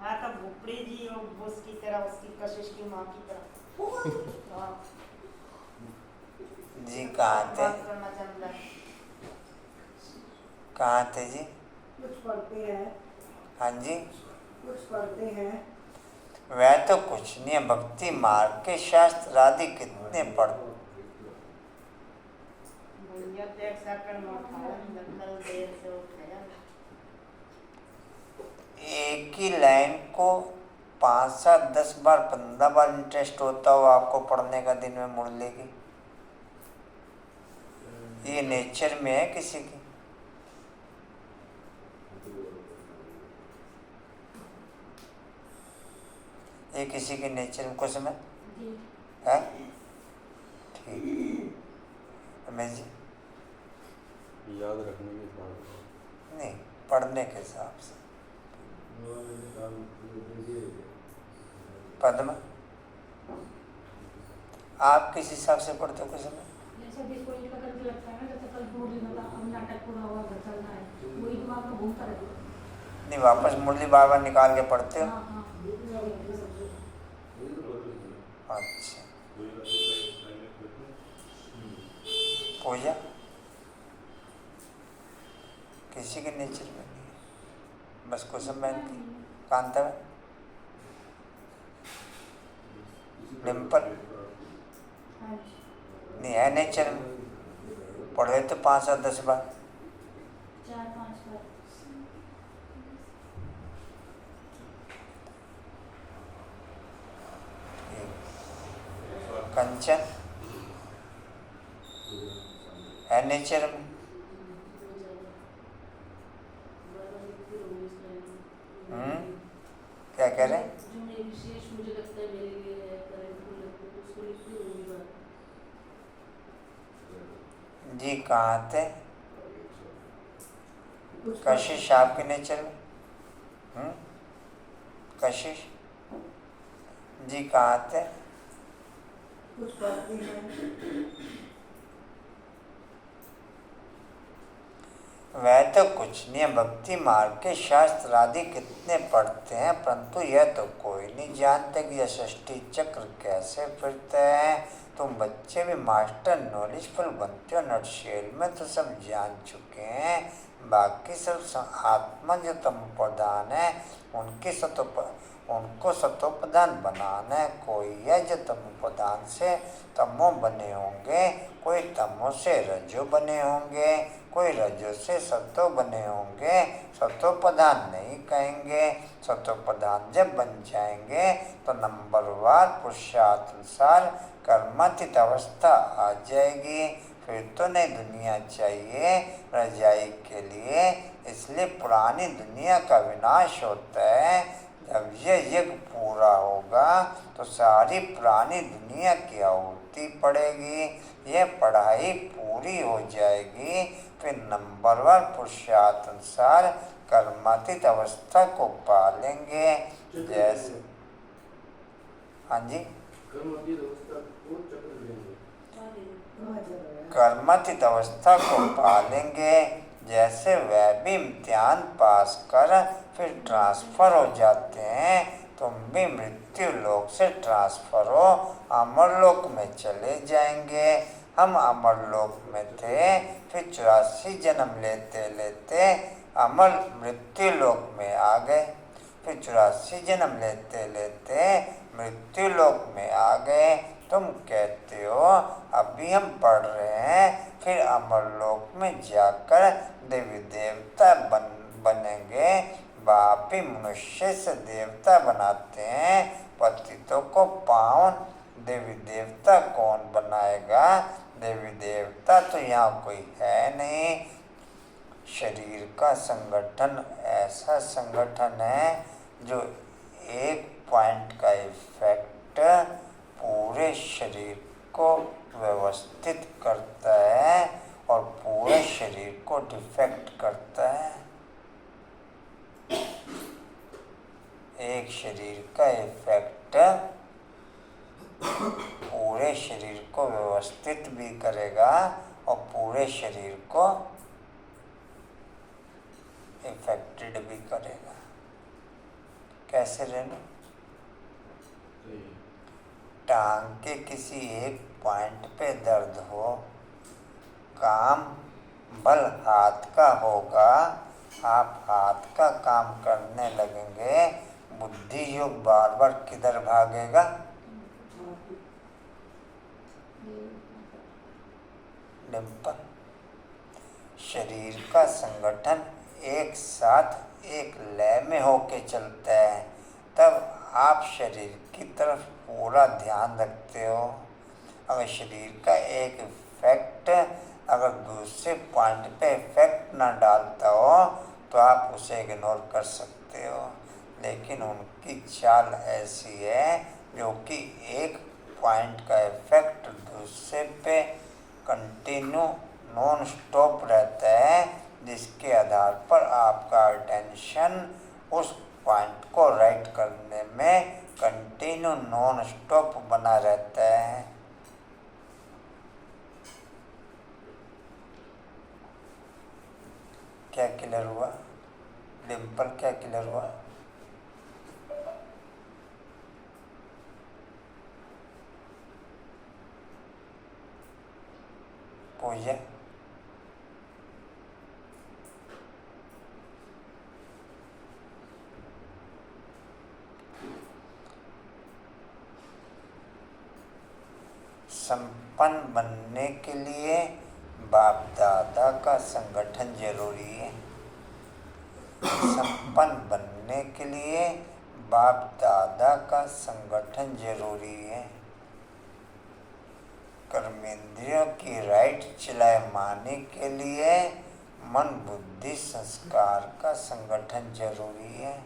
हाँ तो भुपड़ी जी और उसकी तरह, उसकी कशिश की माँ की तरह। हाँ जी कहाँ थे, बात करना चाहता है। कहाँ थे जी? कुछ पढ़ते हैं, हाँ जी, कुछ पढ़ते हैं। वह तो कुछ नहीं है, भक्ति मार्ग के शास्त्र आदि कितने पढ़। भैया देख सकड़ में उठाया, कल देर से उठाया। एक ही लाइन को 5, 7, 10 बार 15 बार इंटरेस्ट होता हो आपको पढ़ने का दिन में मुरली की। ये नेचर में है किसी की। ये किसी के नेचर में कुछ में जी है। ठीक, रमेश जी याद रखने की बात है। नहीं, पढ़ने के हिसाब से। पद्मा, आप किस हिसाब से पढ़ते हो? कुछ में जैसे भी कोई का करके लगता है ना, जैसे कल मुरली में अब नाटक पूरा हुआ, घर चलना है, वही दिमाग में घूमता रहता है। नहीं, वापस मुरली बार बार निकाल के पढ़ते हो? हाँ हाँ अच्छा, पूजा किसी के नेचर में नहीं है, बस कुसुम बहन की, कांता बहन, डिम्पल हाँ जी, नहीं है नेचर में। पढ़े तो 5 या 10 बार। 4-5 बार। कंचन है नेचर में। क्या कह रहे हैं? जो मेरी विशेष मुझे लगता है मेरे लिए है, करें तो लगता है उसको लिखती होगी बात। जी कहाँ थे? कुछ कशिश आपके नेचर में? कशिश जी कहाँ थे? कुछ पढ़ते हैं। वह तो कुछ नहीं है, भक्ति मार्ग के शास्त्र आदि कितने पढ़ते हैं, परंतु यह तो कोई नहीं जानते कि यह सृष्टि चक्र कैसे फिरता है। तुम बच्चे भी मास्टर नॉलेजफुल बनते हो, नटशेल में तो सब जान चुके हैं। बाकी सब आत्मा जो तम प्रधान है उनको सतोप्रधान बनाना है। कोई है जो तम प्रधान से तमो बने होंगे, कोई तमो से रजो बने होंगे, कोई रजो से सतो बने होंगे। सतो प्रधान नहीं कहेंगे। सतो प्रधान जब बन जाएंगे तो नंबरवार पुरुषार्थानुसार कर्मातीत अवस्था आ जाएगी। फिर तो नई दुनिया चाहिए रजाई के लिए। इसलिए पुरानी दुनिया का विनाश होता है। जब ये यज्ञ पूरा होगा तो सारी पुरानी दुनिया की आहुति पड़ेगी। यह पढ़ाई पूरी हो जाएगी, फिर नंबरवार पुरुषार्थानुसार कर्मातीत अवस्था को पालेंगे। जैसे हाँ जी, कर्मातीत अवस्था को पालेंगे। जैसे वह भी इम्तिहान पास कर फिर ट्रांसफर हो जाते हैं, तुम भी मृत्यु लोक से ट्रांसफर हो अमरलोक में चले जाएंगे। हम अमरलोक में थे, फिर 84 जन्म लेते लेते अमर मृत्यु लोक में आ गए। फिर 84 जन्म लेते लेते मृत्यु लोक में आ गए। तुम कहते हो अभी हम पढ़ रहे हैं, फिर अमरलोक में जाकर देवी देवता बनेंगे। बाप ही मनुष्य से देवता बनाते हैं, पतितों को पावन देवी देवता कौन बनाएगा? देवी देवता तो यहाँ कोई है नहीं। शरीर का संगठन ऐसा संगठन है जो एक पॉइंट का इफेक्ट पूरे शरीर को व्यवस्थित करता है और पूरे शरीर को डिफेक्ट करता है। एक शरीर का इफेक्ट पूरे शरीर को व्यवस्थित भी करेगा और पूरे शरीर को इफेक्टेड भी करेगा। कैसे रहना? टांग के किसी एक पॉइंट पे दर्द हो, काम बल हाथ का होगा आप हाथ का काम करने लगेंगे, बुद्धि योग बार बार किधर भागेगा? डिम्पल। शरीर का संगठन एक साथ एक लय में होके चलता है, तब आप शरीर की तरफ पूरा ध्यान रखते हो। अगर शरीर का एक इफेक्ट अगर दूसरे पॉइंट पे इफेक्ट ना डालता हो तो आप उसे इग्नोर कर सकते हो, लेकिन उनकी चाल ऐसी है जो कि एक पॉइंट का इफेक्ट दूसरे पे कंटिन्यू नॉन स्टॉप रहता है, जिसके आधार पर आपका अटेंशन उस पॉइंट को राइट करने में कंटिन्यू नॉन स्टॉप बना रहता है। क्या क्लियर हुआ डिम्पल? क्या क्लियर हुआ? पूजा संपन्न बनने के लिए बाप दादा का संगठन जरूरी है। संपन्न बनने के लिए बाप दादा का संगठन जरूरी है। कर्मेंद्रियों की राइट चलायमानी के लिए मन बुद्धि संस्कार का संगठन जरूरी है।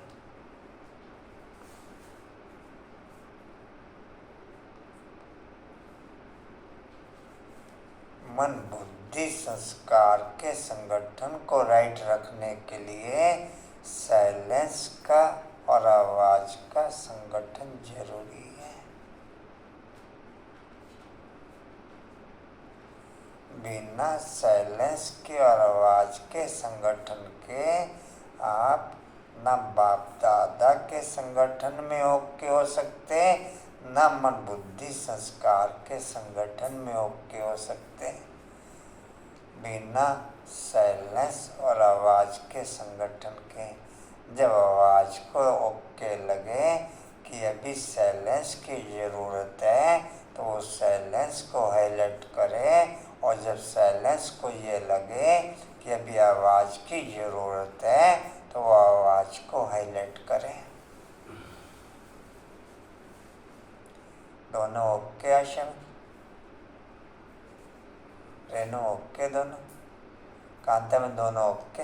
मन बुद्धि संस्कार के संगठन को राइट रखने के लिए साइलेंस का और आवाज का संगठन जरूरी है। बिना साइलेंस के और आवाज के संगठन के आप न बाप दादा के संगठन में ओके हो सकते, न मन बुद्धि संस्कार के संगठन में ओके हो सकते। बिना साइलेंस और आवाज के संगठन के, जब आवाज को ओके लगे कि अभी साइलेंस की ज़रूरत है तो वो साइलेंस को हाईलाइट करे, और जब साइलेंस को ये लगे कि अभी आवाज़ की ज़रूरत है तो वो आवाज़ को हाईलाइट करें। दोनों ओके आशा में? रेनू ओके? दोनों कांता में दोनों ओके?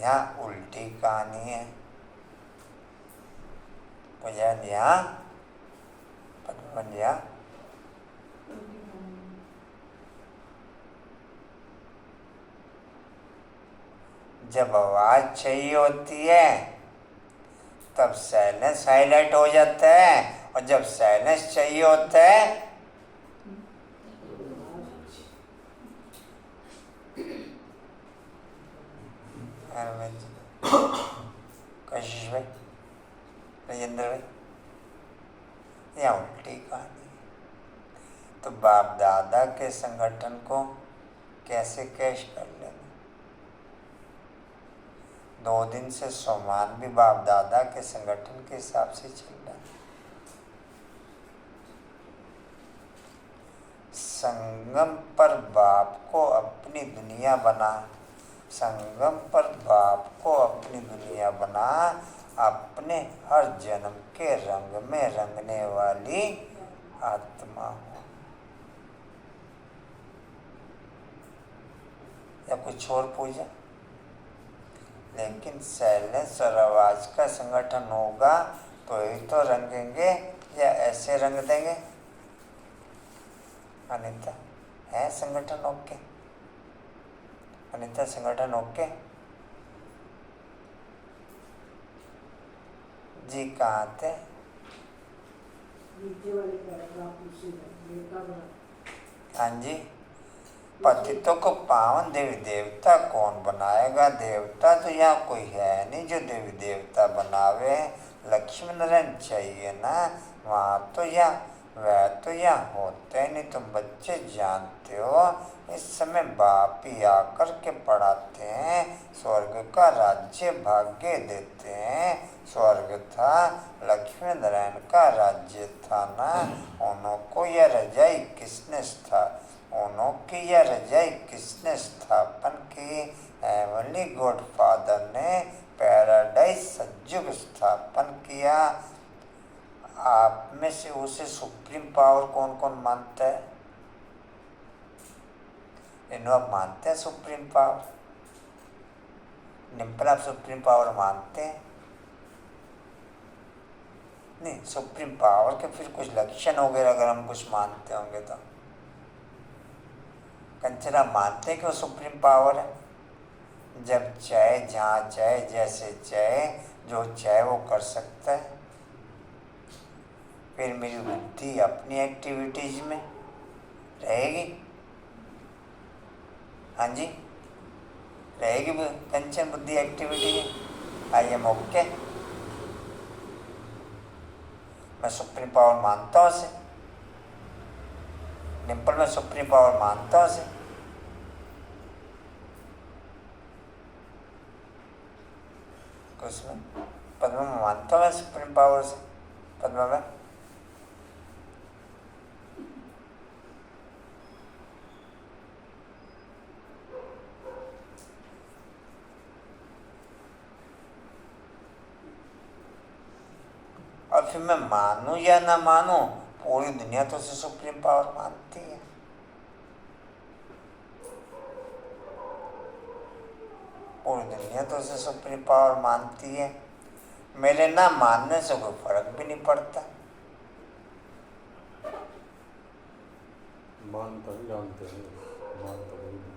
यहाँ उल्टी कहानी है। भजन यहाँ पदमन यहाँ जब आवाज चाहिए होती है तब साइलेंस हाईलाइट हो जाता है, और जब साइलेंस चाहिए होता है कशिश भाई, राजेंद्र भाई, या उल्टी कहानी। तो बाप दादा के संगठन को कैसे कैश कर लेना? 2 दिन से सोमान भी बाप दादा के संगठन के हिसाब से चल रहा है। संगम पर बाप को अपनी दुनिया बना, संगम पर बाप को अपनी दुनिया बना, अपने हर जन्म के रंग में रंगने वाली आत्मा हो। या कुछ और पूजा? लेकिन साइलेंस और आवाज का संगठन होगा तो ही तो रंगेंगे, या ऐसे रंग देंगे? अनीता है संगठन ओके? अनीता संगठन ओके जी? कहाँ थे? नीचे वाले पैराग्राफ उसी में नेता बना। हाँ जी। पतितों को पावन देवी देवता कौन बनाएगा? देवता तो यहाँ कोई है नहीं जो देवी देवता बनावे। लक्ष्मी नारायण चाहिए ना, वहाँ तो यहाँ वह तो यहाँ होते नहीं, तुम बच्चे जानते हो। इस समय बाप ही आकर के पढ़ाते हैं, स्वर्ग का राज्य भाग्य देते हैं। स्वर्ग था, लक्ष्मी नारायण का राज्य था ना। उन्हों को यह रजाई किसने उन्हों की यह रजाई किसने स्थापन की? हेवनली गॉडफादर ने पैराडाइज सतयुग स्थापन किया। आप में से उसे सुप्रीम पावर कौन कौन मानता है? इन्हों आप मानते हैं सुप्रीम पावर? डिम्पल, आप सुप्रीम पावर मानते हैं? नहीं, सुप्रीम पावर के फिर कुछ लक्षण वगैरह अगर हम कुछ मानते होंगे तो। कंचन, आप मानते हैं कि वो सुप्रीम पावर है? जब चाहे, जहाँ चाहे, जैसे चाहे, जो चाहे वो कर सकता है। फिर मेरी बुद्धि अपनी एक्टिविटीज में रहेगी। हाँ जी, रहेगी कंचन बुद्धि एक्टिविटी में। I am okay. मैं सुप्रीम पावर मानता हूँ उसे। डिम्पल, मैं सुप्रीम पावर मानता हूँ उसे। कुछ में पद्मा में मानता हूँ मैं सुप्रीम पावर से। पद्मा में और फिर मैं मानूं या ना मानूं, पूरी दुनिया तो उसे सुप्रीम पावर मानती है। पूरी दुनिया तो उसे सुप्रीम पावर मानती है। मेरे ना मानने से कोई फर्क भी नहीं पड़ता। मानता ही जानते हैं, मानता ही नहीं।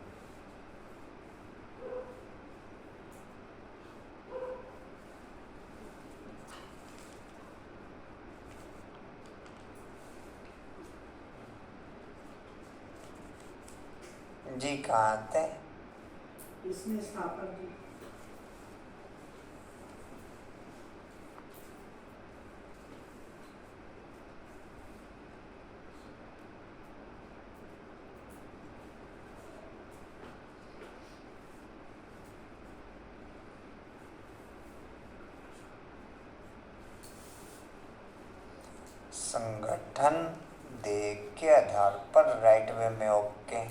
जी कहाँ थे? इसने स्थापन की। संगठन देख के आधार पर राइट वे में ओके।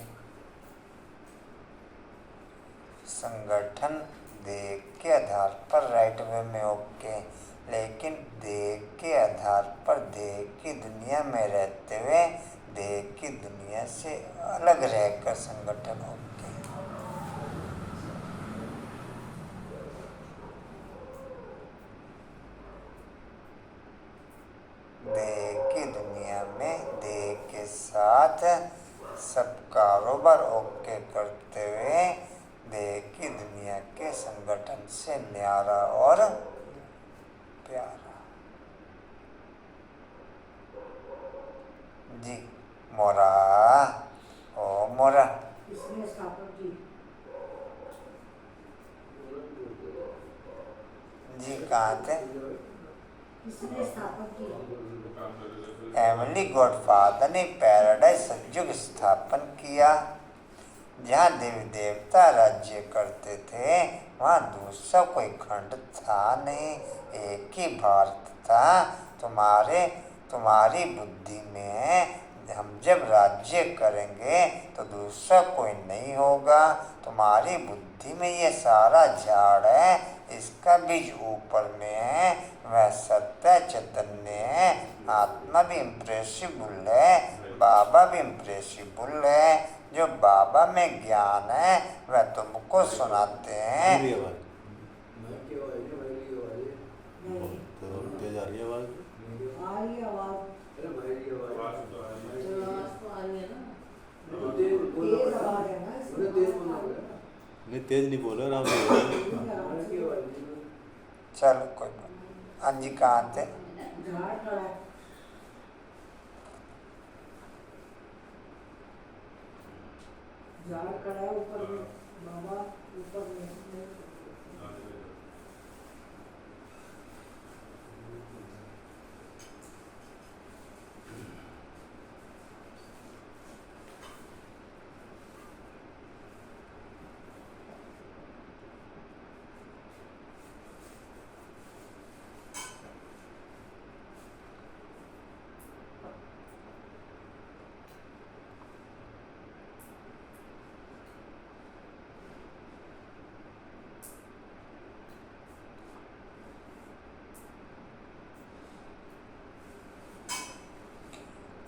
संगठन देख के आधार पर राइट वे में ओके, लेकिन देख के आधार पर देह की दुनिया में रहते हुए देह की दुनिया से अलग रहकर संगठन ओके। देह की दुनिया में देह के साथ सब कारोबार ओके करते हुए देह की दुनिया के संगठन से न्यारा और प्यारा। जी मोरा, ओ मोरा। इसने स्थापन की। जी कहाँ थे? इसने स्थापन की। हेवनली गॉडफादर ने पैराडाइज सतयुग स्थापन किया। जहाँ देवी देवता राज्य करते थे वहाँ दूसरा कोई खंड था नहीं, एक ही भारत था। तुम्हारी बुद्धि में हम जब राज्य करेंगे तो दूसरा कोई नहीं होगा। तुम्हारी बुद्धि में ये सारा झाड़ है, इसका बीज ऊपर में है, वह सत्य चैतन्य है। आत्मा भी इम्प्रेसिबल है, बाबा भी इम्प्रेसिबल है। जो बाबा में ज्ञान है वह तुमको सुनाते हैं। मेरी आवाज़ नहीं, तो तेज आ रही है आवाज़। आ रही है आवाज। तेज आवाज है ना इसमें। नहीं तेज नहीं बोल रहे, आराम से बोल रहे। चलो कोई बात। हाँ जी कहाँ थे? झाड़ खड़ा है। झाड़ खड़ा है ऊपर में, बाबा ऊपर में।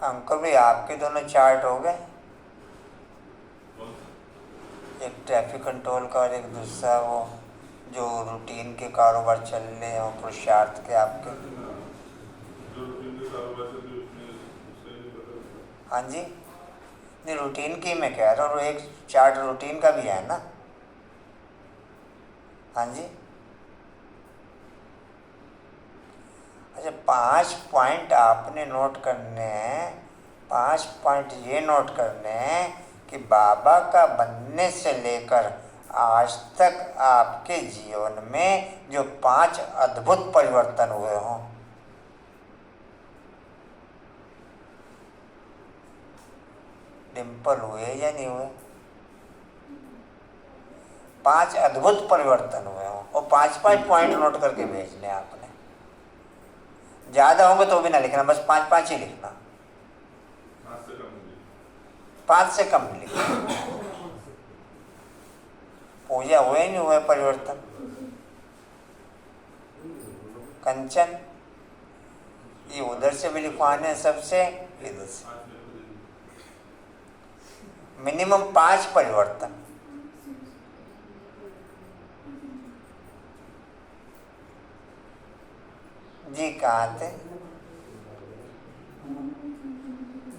अंकुर भाई आपके दोनों चार्ट हो गए, एक ट्रैफिक कंट्रोल का और एक दूसरा वो जो रूटीन के कारोबार चल रहे हैं और पुरुषार्थ के आपके। हाँ जी, नहीं रूटीन की मैं कह रहा हूँ, एक चार्ट रूटीन का भी है ना। हाँ जी, अच्छा 5 पॉइंट आपने नोट करने हैं। 5 पॉइंट ये नोट करने हैं कि बाबा का बनने से लेकर आज तक आपके जीवन में जो 5 अद्भुत परिवर्तन हुए हों। डिम्पल हुए या नहीं हुए? 5 अद्भुत परिवर्तन हुए हों और 5-5 पॉइंट नोट करके भेजने आपने। ज्यादा होंगे तो भी ना लिखना, बस 5-5 ही लिखना। 5 से कम लिखना। पूजा हुए नहीं हुए परिवर्तन? कंचन ये उधर से भी लिखवाने सबसे, इधर से मिनिमम 5 परिवर्तन। जी कहाँ थे?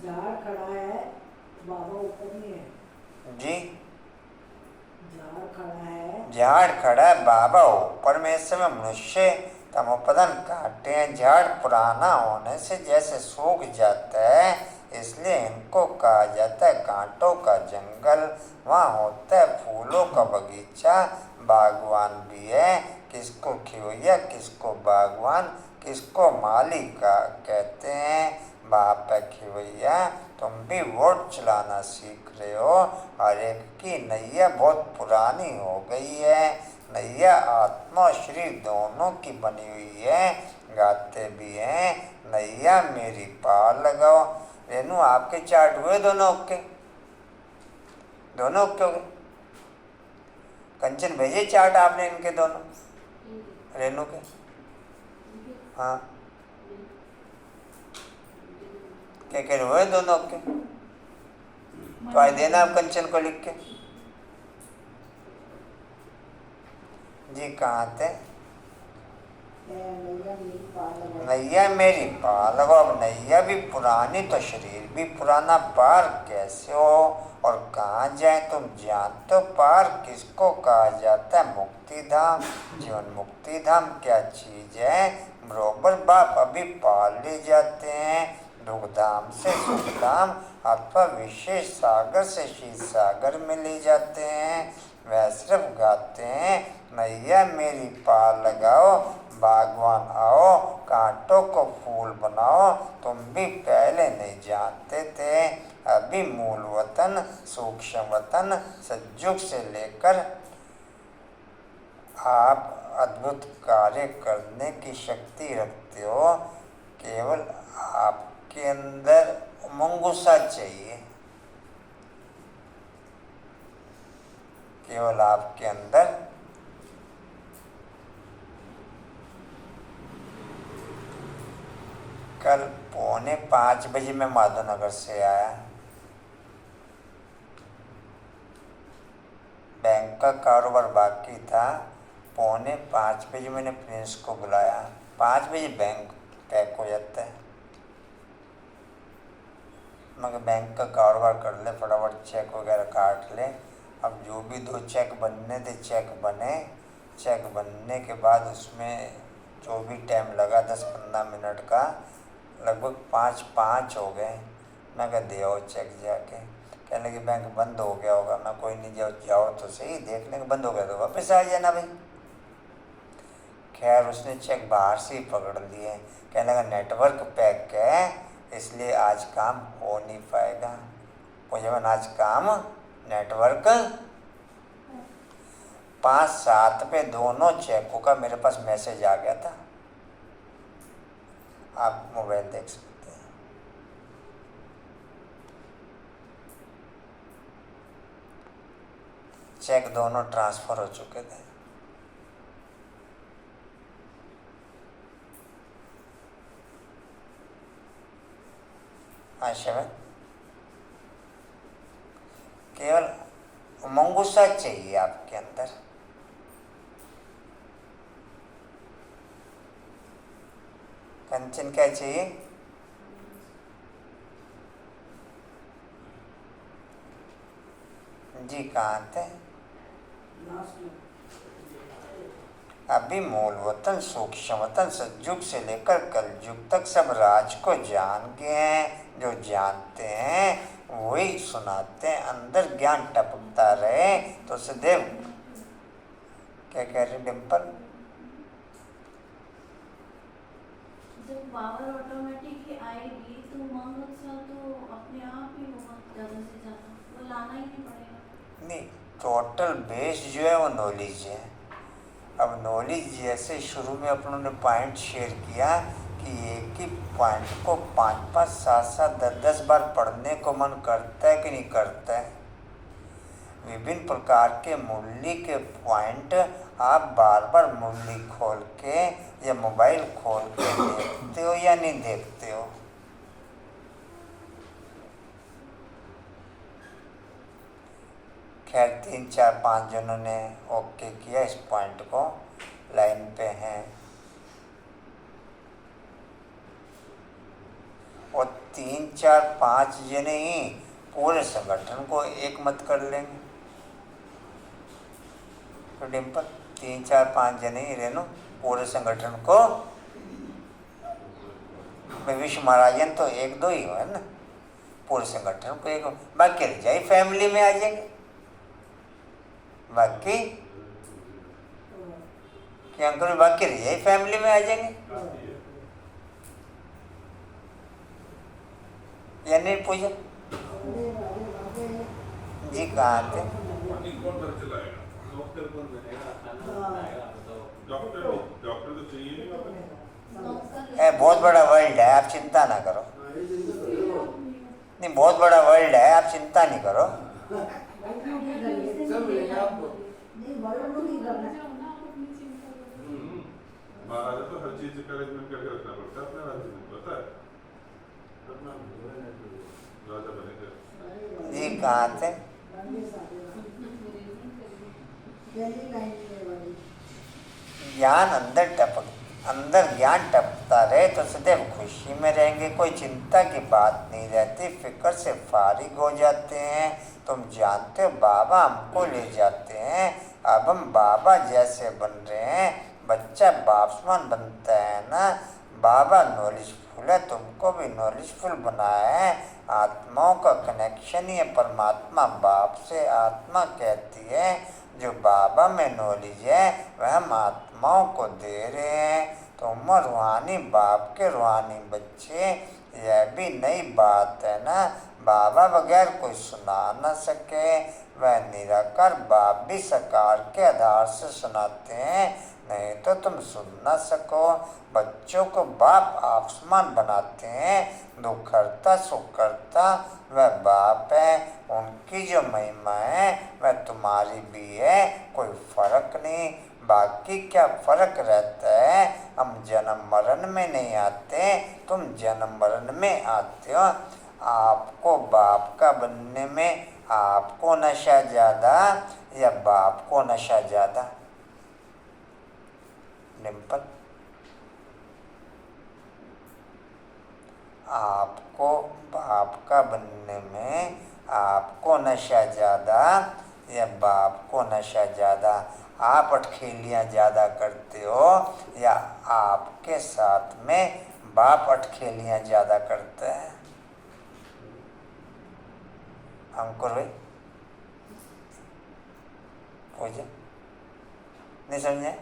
झाड़ खड़ा है, बाबा ऊपर नहीं है। जी झाड़ खड़ा है, झाड़ खड़ा है, बाबा ऊपर में। इस समय मनुष्य तमोपदन काटे हैं। झाड़ पुराना होने से जैसे सूख जाता है, इसलिए इनको कहा जाता है कांटों का जंगल। वहाँ होता है फूलों का बगीचा, बागवान भी है। किसको खिवैया, किसको बागवान, किसको माली का कहते हैं। बाप है खिवैया, तुम भी वोट चलाना सीख रहे हो। हर एक की नैया बहुत पुरानी हो गई है। नैया आत्मा और शरीर दोनों की बनी हुई है। गाते भी हैं नैया मेरी पार लगाओ। रेनू आपके चार्ट हुए दोनों के? दोनों के हो गए? कंचन भेजे चार्ट आपने इनके दोनों रेनू के? हाँ क्या कह रहे हुए दोनों के? तो आज देना आप कंचन को लिख के। जी कहाँ थे? नैया मेरी पार लगाओ। अब नैया भी पुरानी तो शरीर भी पुराना, पार कैसे हो और कहाँ जाए तुम जानते हो? पार किसको कहा जाता है? मुक्ति धाम। जीवन मुक्ति धाम क्या चीज है? बरोबर बाप अभी पार ले जाते हैं। दुखधाम से सुखधाम अथवा विशेष सागर से शीत सागर में ले जाते हैं। वह सिर्फ गाते हैं नैया मेरी पार लगाओ, बागवान आओ, कांटों को फूल बनाओ। तुम भी पहले नहीं जानते थे। अभी मूल वतन सूक्ष्म वतन सज्जुग से लेकर आप अद्भुत कार्य करने की शक्ति रखते हो। केवल आपके अंदर उमंगुसा चाहिए। केवल आपके अंदर कल 4:45 बजे मैं माधवनगर से आया। बैंक का कारोबार बाकी था। 4:45 बजे मैंने प्रिंस को बुलाया। 5 बजे बैंक पैक हो जाता है। मगर बैंक का कारोबार कर ले, फटाफट चेक वगैरह काट ले। अब जो भी 2 चेक बनने थे चेक बने। चेक बनने के बाद उसमें जो भी टाइम लगा 10-15 मिनट का, लगभग 5 हो गए। मैं कहा दे आओ चेक जाके। कहने लगे बैंक बंद हो गया होगा। मैं कोई नहीं, जाओ तो सही, देख लेंगे। बंद हो गया तो वापस आ जाना भाई। खैर उसने चेक बाहर से ही पकड़ लिए। कहने लगा नेटवर्क पैक है इसलिए आज काम हो नहीं पाएगा। मुझे मन आज काम नेटवर्क 5-7 पे दोनों चेकों का मेरे पास मैसेज आ गया था। आप मोबाइल देख सकते हैं। चेक दोनों ट्रांसफर हो चुके थे। आशावाद, केवल उमंगुसा चाहिए आपके अंदर। कंचन क्या चाहिए? जी कहाँ थे? लास्ट में अभी मूल वतन सूक्ष्म वतन सतयुग से लेकर कल युग तक सब राज को जान गए हैं। जो जानते हैं वही सुनाते हैं। अंदर ज्ञान टपकता रहे तो सदैव। क्या कह रही डिम्पल? जब पावर ऑटोमेटिकली आएगी तो उमंग उत्साह तो अपने आप ही होगा, ज़्यादा से ज़्यादा वो लाना ही नहीं पड़ेगा। नहीं, टोटल बेस जो है वो नॉलेज है। अब नॉलेज जैसे शुरू में अपनों ने पॉइंट शेयर किया कि एक ही पॉइंट को 5-5, 7-7, 10-10 बार पढ़ने को मन करता है कि नहीं करता है। विभिन्न प्रकार के मूल्य के पॉइंट आप बार बार मूल्य खोल के या मोबाइल खोल के देखते हो या नहीं देखते हो? खैर 3, 4, 5 जनों ने ओके किया इस पॉइंट को, लाइन पे हैं। और 3, 4, 5 जने ही पूरे संगठन को एक मत कर लेंगे तो डिम्पल 3, 4, 5 जने ही रेनो पूरे संगठन को। विश्व महाराजन तो 1-2 ही है ना, पूरे संगठन को एक। बाकी रजाई फैमिली में आ जाएंगे। बाकी क्या अंकल बाकी रजाई फैमिली में आ जाएंगे या नहीं? पूजा जी कहाँ थे? कौन घर चलाएगा? डॉक्टर कौन बनेगा? खाना बनाएगा? बताओ। डॉक्टर तो चाहिए नहीं वहाँ पे। बहुत बड़ा वर्ल्ड है, आप चिंता ना करो। नहीं, बहुत बड़ा वर्ल्ड है, आप चिंता नहीं करो। नहीं बड़ों को ही करना है। महाराजा तो हर चीज का अरेंजमेंट करके रखना पड़ता है अपने राज्य में, पता है? राजा बनेगा। जी कहाँ थे? पहली लाइन में वाली ज्ञान अंदर ज्ञान टपकता रहे तो सदैव खुशी में रहेंगे। कोई चिंता की बात नहीं रहती, फिक्र से फारिग हो जाते हैं। तुम जानते हो बाबा हमको ले जाते हैं, अब हम बाबा जैसे बन रहे हैं। बच्चा बापसमान बनता है ना। बाबा नॉलेजफुल है, तुमको भी नॉलेजफुल बनाया है। आत्माओं का कनेक्शन ही है परमात्मा बाप से। आत्मा कहती है जो बाबा में नॉलेज है वह हम आत्माओं को दे रहे हैं। तुम रूहानी बाप के रूहानी बच्चे, यह भी नई बात है ना। बाबा बगैर कोई सुना न सके, वह निराकार बाप भी साकार के आधार से सुनाते हैं, नहीं तो तुम सुन न सको। बच्चों को बाप आसमान बनाते हैं, दुख करता सुख करता वह बाप है। उनकी जो महिमा है वह तुम्हारी भी है, कोई फर्क नहीं। बाकी क्या फर्क रहता है? हम जन्म मरण में नहीं आते, तुम जन्म मरण में आते हो। आपको बाप का बनने में आपको नशा ज़्यादा या बाप को नशा ज़्यादा? डिम्पल, आपको बाप का बनने में आपको नशा ज़्यादा या बाप को नशा ज़्यादा? आप अटखेलियाँ ज़्यादा करते हो या आपके साथ में बाप अटखेलियाँ ज़्यादा करता है? अंकुर भाई, पूजा नहीं समझे?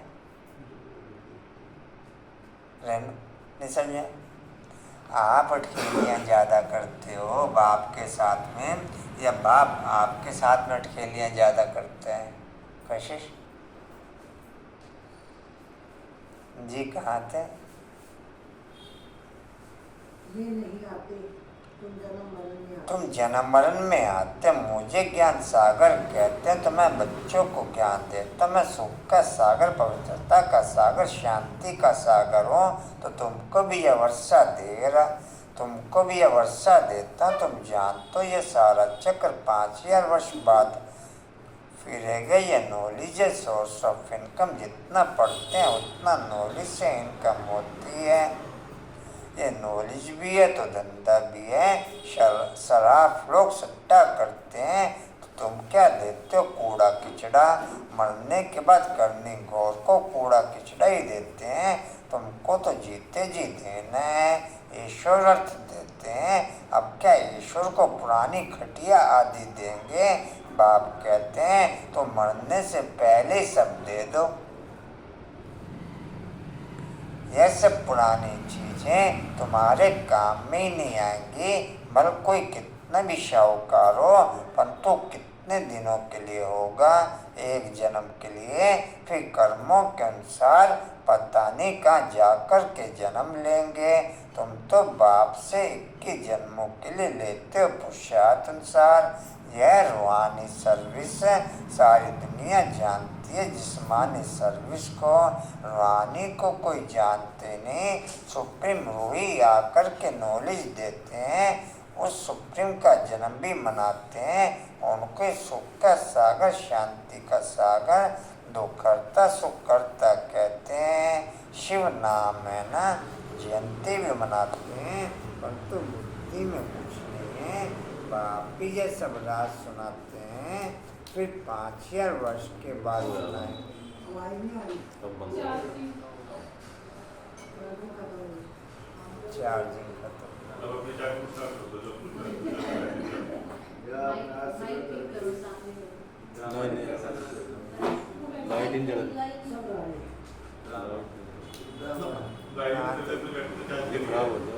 रहना नहीं समझे? आप अटखेलियाँ ज़्यादा करते हो बाप के साथ में या बाप आपके साथ में अटखेलियाँ ज़्यादा करते हैं? कशिश जी कहाँ थे? ये नहीं आते, तुम जन्म मरण में आते। तुम जन्म मरण में आते। मुझे ज्ञान सागर कहते हैं तो मैं बच्चों को ज्ञान देता। मैं सुख का सागर, पवित्रता का सागर, शांति का सागर हूँ, तो तुमको भी यह वर्षा दे रहा। तुमको भी यह वर्षा देता, तुम जान तो ये सारा चक्र 5000 वर्ष बाद फिरेगा। ये नॉलेज है, सोर्स ऑफ इनकम। जितना पढ़ते हैं उतना नॉलेज से इनकम होती है। ये नॉलेज भी है तो धंधा भी है। शराब लोग सट्टा करते हैं तो तुम क्या देते हो? कूड़ा किचड़ा। मरने के बाद करनी गौर को कूड़ा किचड़ा ही देते हैं। तुमको तो जीते जी देना है। ईश्वर अर्थ देते हैं। अब क्या ईश्वर को पुरानी खटिया आदि देंगे? बाप कहते हैं तो मरने से पहले ही सब दे दो। यह सब पुरानी चीजें तुम्हारे काम में ही नहीं आएंगी। भले कोई कितना भी शाहूकार हो, परंतु कितने दिनों के लिए होगा? एक जन्म के लिए। फिर कर्मों के अनुसार पता नहीं कहाँ जाकर के जन्म लेंगे। तुम तो बाप से 21 जन्मों के लिए लेते हो पुरुषार्थ अनुसार। यह रूहानी सर्विस सारी दुनिया जानती है। जिस्मानी सर्विस को, रूहानी को कोई जानते नहीं। सुप्रीम रूही आकर के नॉलेज देते हैं। उस सुप्रीम का जन्म भी मनाते हैं। उनको सुख का सागर, शांति का सागर, दुखहर्ता सुखहर्ता कहते हैं। शिव नाम है ना, जयंती भी मनाते हैं, परंतु बुद्धि में कुछ नहीं है। बाप ही ये सब राज सुनाते हैं, फिर 5000 वर्ष के बाद सुनाएंगे। आवाज नहीं आ रही। सब बंद हो गया। चार्जिंग खत्म। नहीं नहीं लाइट इन जल सब आ रही। ये खराब हो गया।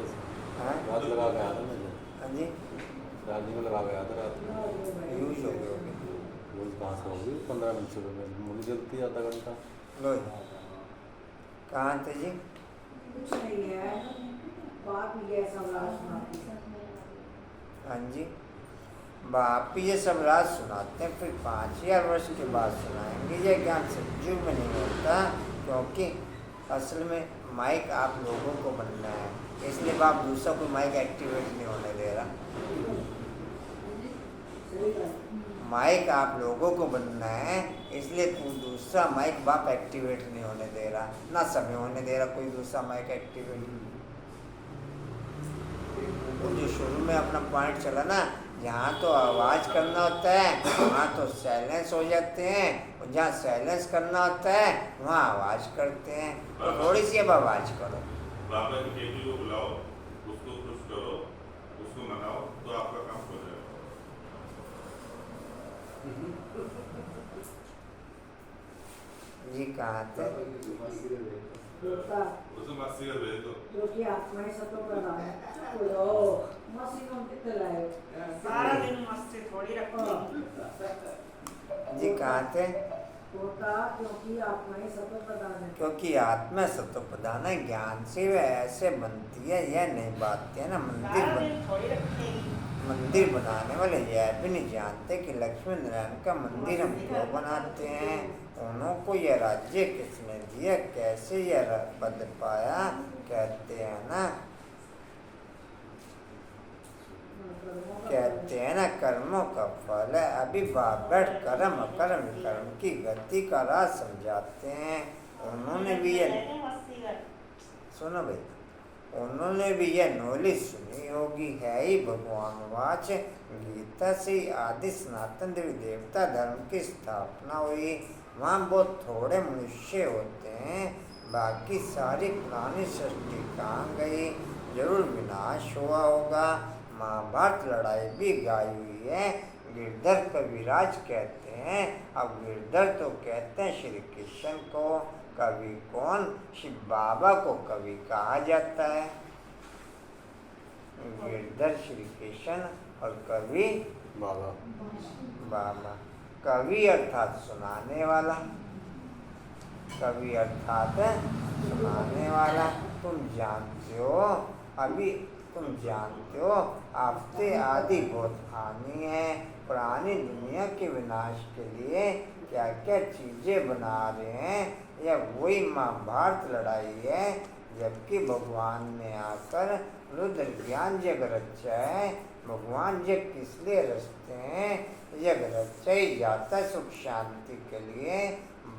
हाँ? रात लगा के आया था मुझे, हाँ जी, चार्जिंग में लगा के आया था रात में। यूज हो गए होगे। रोज कहाँ से होगी? 15 मिनट से मुझे जलती है आधा घंटा। लो कहाँ थे जी? कुछ नहीं है, बाप ही ये सब राज सुनाती है। हाँ जी, बाप ही ये सब राज सुनाते हैं, फिर 5000 वर्ष के बाद सुनाएंगे। ये ज्ञान सज्जू में नहीं होता, क्योंकि असल में माइक आप लोगों को बनना है, इसलिए बाप दूसरा कोई माइक एक्टिवेट नहीं होने दे रहा। सही बात। माइक आप लोगों को बनना है, इसलिए दूसरा माइक बाप एक्टिवेट नहीं होने दे रहा, ना समय होने दे रहा कोई दूसरा माइक एक्टिवेट। तो जो शुरू में अपना पॉइंट चला ना, जहाँ तो आवाज़ करना होता है वहाँ तो साइलेंस हो जाते हैं, और जहाँ साइलेंस करना होता है वहाँ आवाज़ करते हैं। तो थोड़ी सी अब आवाज़ करो। बाबा की बेटी को बुलाओ, उसको खुश करो, उसको मनाओ, तो आपका काम हो जाएगा। जी कहाँ थे? देवता उसे मस्ती कर भेज दो। जो कि आत्माएं सतो प्रधान है। बोलो मस्ती कौन कितने लाए? सारा दिन मस्ती थोड़ी रखो। जी कहाँ थे? होता क्योंकि आत्माएं सतो प्रधान है। क्योंकि आत्मा सत्व प्रधान है, ज्ञान से वह ऐसे बनती है। यह नहीं बात है ना, सारा दिन थोड़ी रखेगी। मंदिर बनाने वाले यह भी नहीं जानते कि लक्ष्मी नारायण का मंदिर हम क्यों बनाते हैं। उनको यह राज्य किसने दिया, कैसे यह पद पाया। कहते हैं ना, कर्मों का फल है। अभी बाप बैठ कर्म अकर्म कर्म की गति का राज समझाते हैं। उन्होंने भी यह मस्ती कर। सुनो भाई, उन्होंने भी यह नॉलेज सुनी होगी। है ही भगवान वाच, गीता से आदि सनातन देवी देवता धर्म की स्थापना हुई। वहाँ बहुत थोड़े मनुष्य होते हैं, बाकी सारी पुरानी सृष्टि कहाँ गई। जरूर विनाश हुआ होगा। महाभारत लड़ाई भी गाई हुई है। गिरधर कविराज कहते हैं। अब गिरधर तो कहते हैं श्री कृष्ण को। कवि कौन? शिव बाबा को कवि कहा जाता है। गिरधर श्री कृष्ण और कवि बाबा। बाबा। कवि अर्थात सुनाने वाला, कवि अर्थात सुनाने वाला। तुम जानते हो, अभी तुम जानते हो आफ्ते आदि बहुत हानि है। पुरानी दुनिया के विनाश के लिए क्या क्या चीज़ें बना रहे हैं। यह वही महाभारत लड़ाई है, जबकि भगवान ने आकर रुद्र ज्ञान जग रचय, भगवान जग किस लिए रचते हैं? जग रचय जाता सुख शांति के लिए,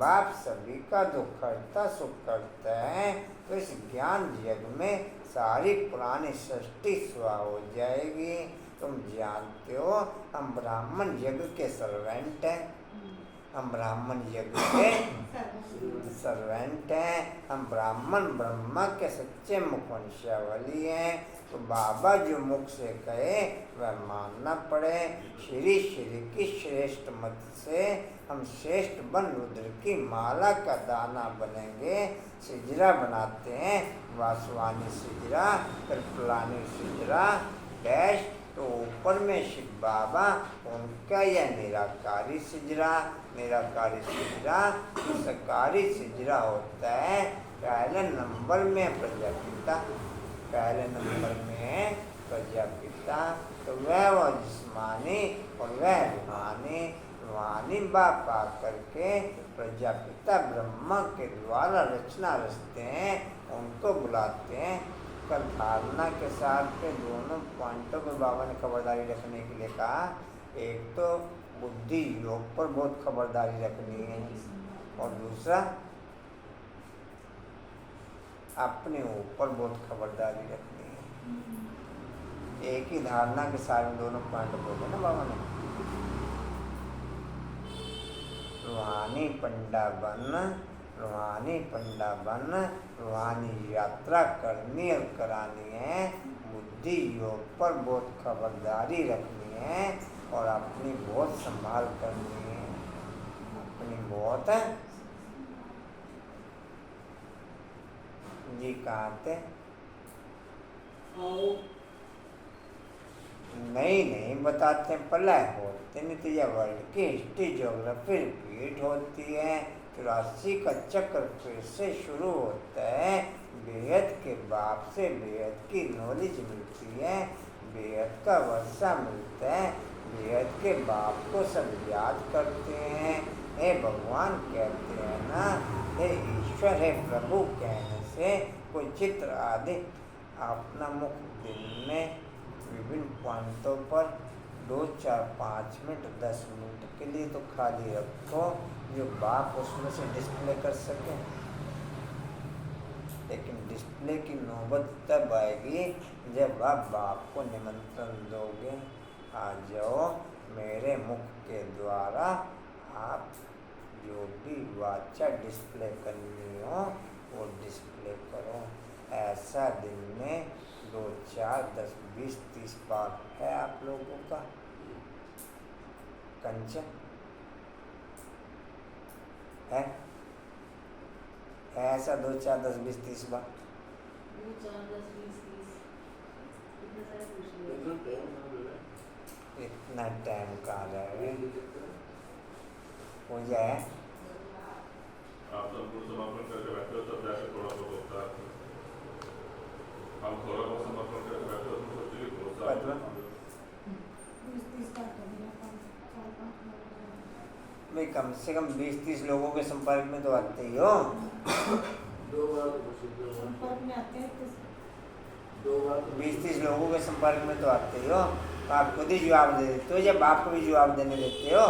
बाप सभी का दुख हरता सुख करता है। तो इस ज्ञान जग में सारी पुरानी सृष्टि स्वा हो जाएगी। तुम जानते हो हम ब्राह्मण यज्ञ के सर्वेंट हैं, हम ब्राह्मण यज्ञ के सर्वेंट हैं, हम ब्राह्मण ब्रह्मा के सच्चे मुख वंशावली हैं। तो बाबा जो मुख से कहे वह मानना पड़े। श्री श्री की श्रेष्ठ मत से हम श्रेष्ठ बन रुद्र की माला का दाना बनेंगे। सिजरा बनाते हैं, वासवानी सिजरा, फिर फलानी सिजरा डैश, तो ऊपर में शिव बाबा, उनका यह निराकारी सिजरा, निराकारी सिजरा सकारी सिजरा होता है। पहले नंबर में प्रजापिता, पहले नंबर में प्रजापिता, तो वह जिस्मानी और वह रूहानी। रूहानी बाप आकर के प्रजापिता ब्रह्मा के द्वारा रचना रचते हैं, उनको बुलाते हैं। कल धारणा के साथ पे दोनों पॉइंटों पे बाबा ने खबरदारी रखने के लिए कहा। एक तो बुद्धि योग पर बहुत खबरदारी रखनी है, और दूसरा अपने ऊपर बहुत खबरदारी रखनी है। एक ही धारणा के साथ में दोनों पॉइंट बोले ना बाबा ने। रूहानी पंडा बन, रूहानी पंडा बन, रूहानी यात्रा करनी और करानी है। बुद्धि योग पर बहुत खबरदारी रखनी है और अपनी बहुत संभाल करनी है, अपनी बहुत। जी कहाँ थे? नहीं बताते प्रलय होते नहीं, तो यह वर्ल्ड की हिस्ट्री ज्योग्राफी रिपीट होती है। 84 का चक्र फिर से शुरू होता है। बेहद के बाप से बेहद की नॉलेज मिलती है, बेहद का वर्षा मिलता है। बेहद के बाप को सब याद करते हैं। हे भगवान कहते हैं ना, हे ईश्वर, हे प्रभु कहने से कोई चित्र आदि अपना मुख दिन में विभिन्न पॉइंटों पर 2, 4, 5 मिनट 10 मिनट के लिए तो खाली रखो, जो बाप उसमें से डिस्प्ले कर सके। लेकिन डिस्प्ले की नौबत तब आएगी जब आप बाप को निमंत्रण दोगे, आ जाओ मेरे मुख के द्वारा आप जो भी वाचा डिस्प्ले करनी हो वो डिस्प्ले करो। ऐसा दिन में 2, 4, 10, 20, 30 बार है आप लोगों का कंचन है ऐसा 2, 4, 10, 20, 30 बार। 2, 4, 10, 20, 30 इतने सारे पूछ लिए। इतना टाइम कहाँ जाए हो जाए। आप संपूर्ण समर्पण करके बैठे हो तब जाके थोड़ा बहुत होता है। हम थोड़ा बहुत समर्पण करके बैठे हो तो सोचिए बहुत सारा भाई कम से कम 20-30 लोगों के संपर्क में तो आते ही हो। 2 बार संपर्क में आते हैं तो 2 बार 20-30 लोगों के संपर्क में तो आते ही हो, तो आप खुद ही जवाब दे देते हो या बाप को भी जवाब देने देते हो?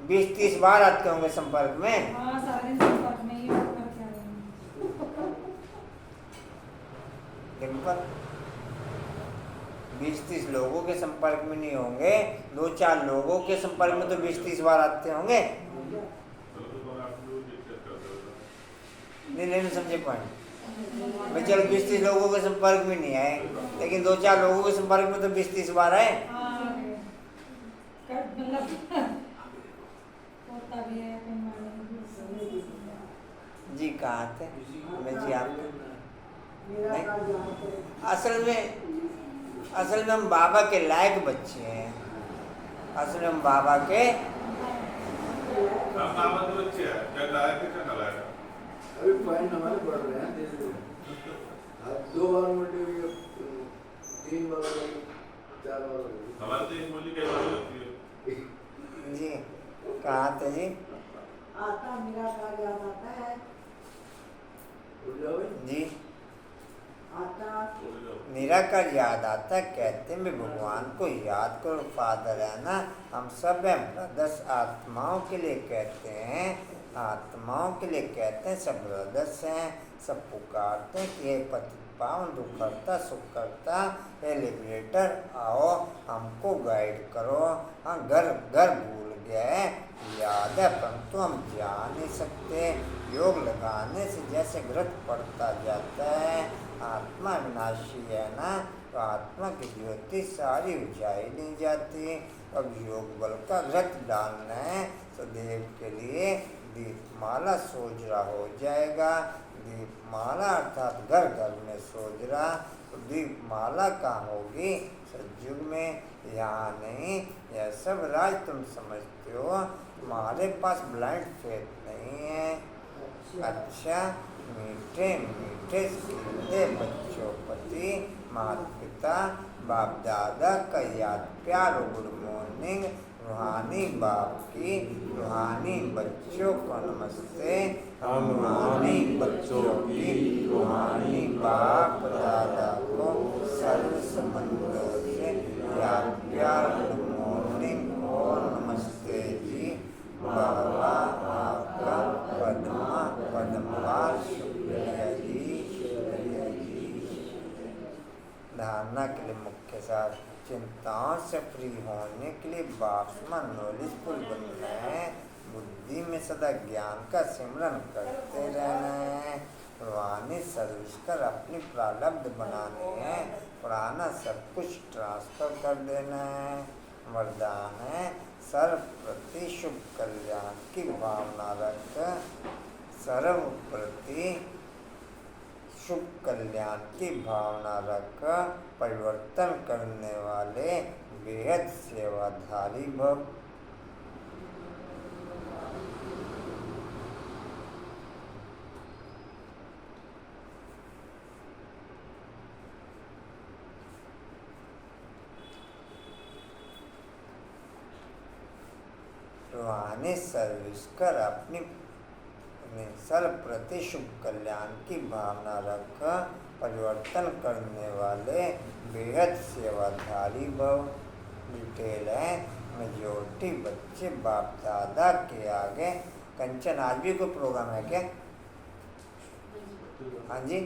20-30 बार आते होंगे संपर्क में। हाँ, सारे दिन संपर्क में ही बात करके आ रहे हैं। दिन पर 20-30 लोगों के संपर्क में नहीं होंगे, 2-4 लोगों के संपर्क में तो 20-30 बार आते होंगे। नहीं समझे पॉइंट भाई। चलो 20-30 लोगों के संपर्क में नहीं आए, लेकिन 2-4 लोगों के संपर्क में तो 20-30 बार आए। जी कहाँ थे? मैं जी आप असल में हम बाबा के लायक बच्चे हैं। असल में हम बाबा के बच्चे हैं, क्या लायक है क्या नालायक है? अभी पॉइंट हमारे बढ़ रहे हैं धीरे धीरे। आप 2 बार मोटे हुए, 3 बार, 4 बार हमारे तो एक मूल्य कई बार होती है। जी कहाँ थे जी? आता मेरा कार्य आता है उठ जाओ भाई। जी आता बोल जाओ। निराकार याद आता है, कहते हैं भी भगवान को याद करो। फादर है ना, हम सब हैं ब्रदर्स, आत्माओं के लिए कहते हैं, आत्माओं के लिए कहते हैं, सब ब्रदर्स हैं। सब पुकारते हैं कि हे पतित पावन दुख करता सुख करता, हे लिबरेटर आओ हमको गाइड करो। हाँ घर घर भूल गए, याद है परंतु हम जा नहीं सकते। योग लगाने से जैसे घृत पड़ता जाता है, आत्मा विनाशी है ना, तो आत्मा की ज्योति सारी बुझाई नहीं जाती। अब योग बल का घृत डालना है तो देव के लिए दीपमाला सोजरा हो जाएगा। दीपमाला अर्थात घर घर में सोजरा, तो दीपमाला कहाँ होगी? सतयुग में, यहाँ नहीं। यह सब राज तुम समझते हो, तुम्हारे पास ब्लाइंड फेथ नहीं है। अच्छा मीठे मीठे सीधे बच्चों प्रति माता पिता बाप दादा का याद प्यार और गुड मॉर्निंग। रूहानी बाप की रूहानी बच्चों को नमस्ते। हम रूहानी बच्चों की रूहानी बाप दादा को सर्व संबंधों से याद प्यार गुड मॉर्निंग और नमस्ते जी। बाबा आपका पद्मा पद्मवार शुक्रिया जी, शुक्रिया जी। धारणा के लिए मुख्य सार, चिंताओं से फ्री होने के लिए बापमा नॉलेजफुल बनना है। बुद्धि में सदा ज्ञान का सिमरन करते रहना है। रूहानी सर्विस कर अपनी प्रारब्ध बनानी है। पुराना सब कुछ ट्रांसफर कर देना है। वरदान है सर्व प्रति शुभ कल्याण की भावना रख। सर्व प्रति शुभ कल्याण की भावना रख। परिवर्तन करने वाले बेहद सेवाधारी भव। रूहानी सर्विस कर अपनी सर्व प्रति शुभ कल्याण की भावना रख। परिवर्तन करने वाले बेहद सेवाधारी भव। डिटेल है मेजोरिटी बच्चे बाप दादा के आगे। कंचन आज भी कोई प्रोग्राम है क्या? हाँ जी,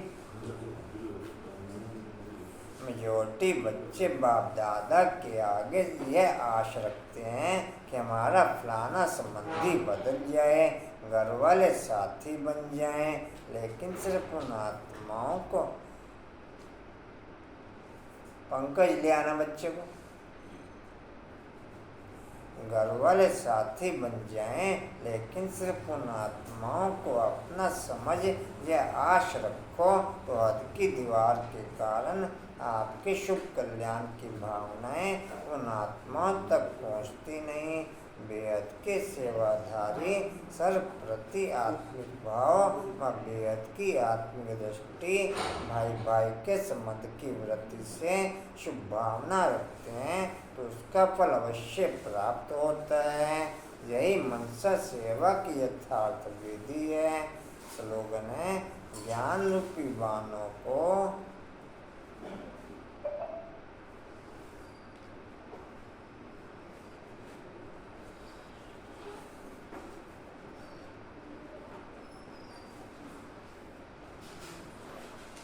मेजोरिटी बच्चे बाप दादा के आगे यह आश रखते हैं कि हमारा फलाना संबंधी बदल जाए, घर वाले साथी बन जाएं, लेकिन सिर्फ उन आत्माओं को। पंकज ले आना बच्चे को। घर वाले साथी बन जाएं, लेकिन सिर्फ उन आत्माओं को अपना समझ या आश रखो तो हद की दीवार के कारण आपके शुभ कल्याण की भावनाएं उन आत्माओं तक पहुंचती नहीं। बेहद के सेवाधारी सर्व प्रति आत्मिक भाव व बेहद की आत्मिक दृष्टि भाई भाई के संबंध की वृत्ति से शुभ भावना रखते हैं तो उसका फल अवश्य प्राप्त होता है। यही मनसा सेवा की यथार्थ विधि है। स्लोगन है ज्ञान रूपी बाणों को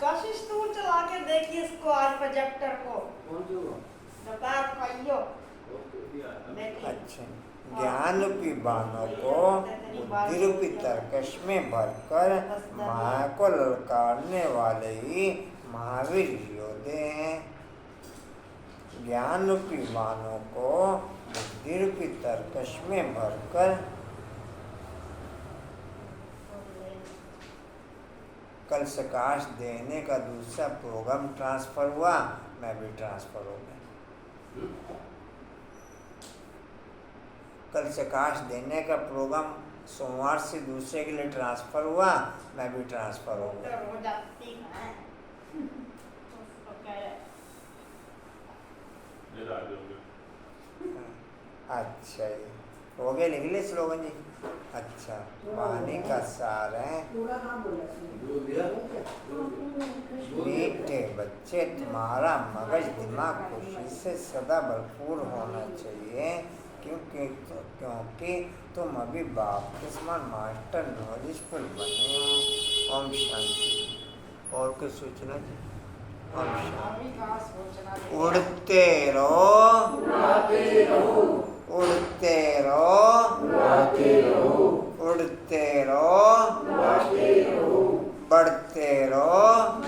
कशिश तू चला के देखिए इसको आज प्रोजेक्टर को। कौन सी हुआ? दोपहर खाइयो ओके। देखिए। अच्छा ज्ञान रूपी बाणों को बुद्धि रूपी तर्कश में भरकर माया को ललकारने वाले ही महावीर योद्धे हैं। ज्ञान रूपी बाणों को बुद्धि रूपी तर्कश में भरकर कल सकाश देने का दूसरा प्रोग्राम ट्रांसफर हुआ, मैं भी ट्रांसफर हो गया। कल सकाश देने का प्रोग्राम सोमवार से दूसरे के लिए ट्रांसफर हुआ, मैं भी ट्रांसफर हो गया। हो जाती है। ओके। ये राज हो गया। अच्छा जी हो गए, लिख ले स्लोगन जी। अच्छा, वाणी का सार है। पूरा नाम बोला इसने। बोल दिया मीठे बच्चे, तुम्हारा मगज दिमाग खुशी से सदा भरपूर होना चाहिए, क्योंकि तुम अभी बाप्तिस्मा मास्टर नॉलेजफुल बने हो। ओम शांति। और कुछ सूचना जी? ओम शांति। अभी कहाँ सोचना है। उड़ते रहो, उड़ाते रहो, उड़ते रहो, उड़ाते रहो, उड़ते रहो, उड़ाते रहो, बढ़ते रहो,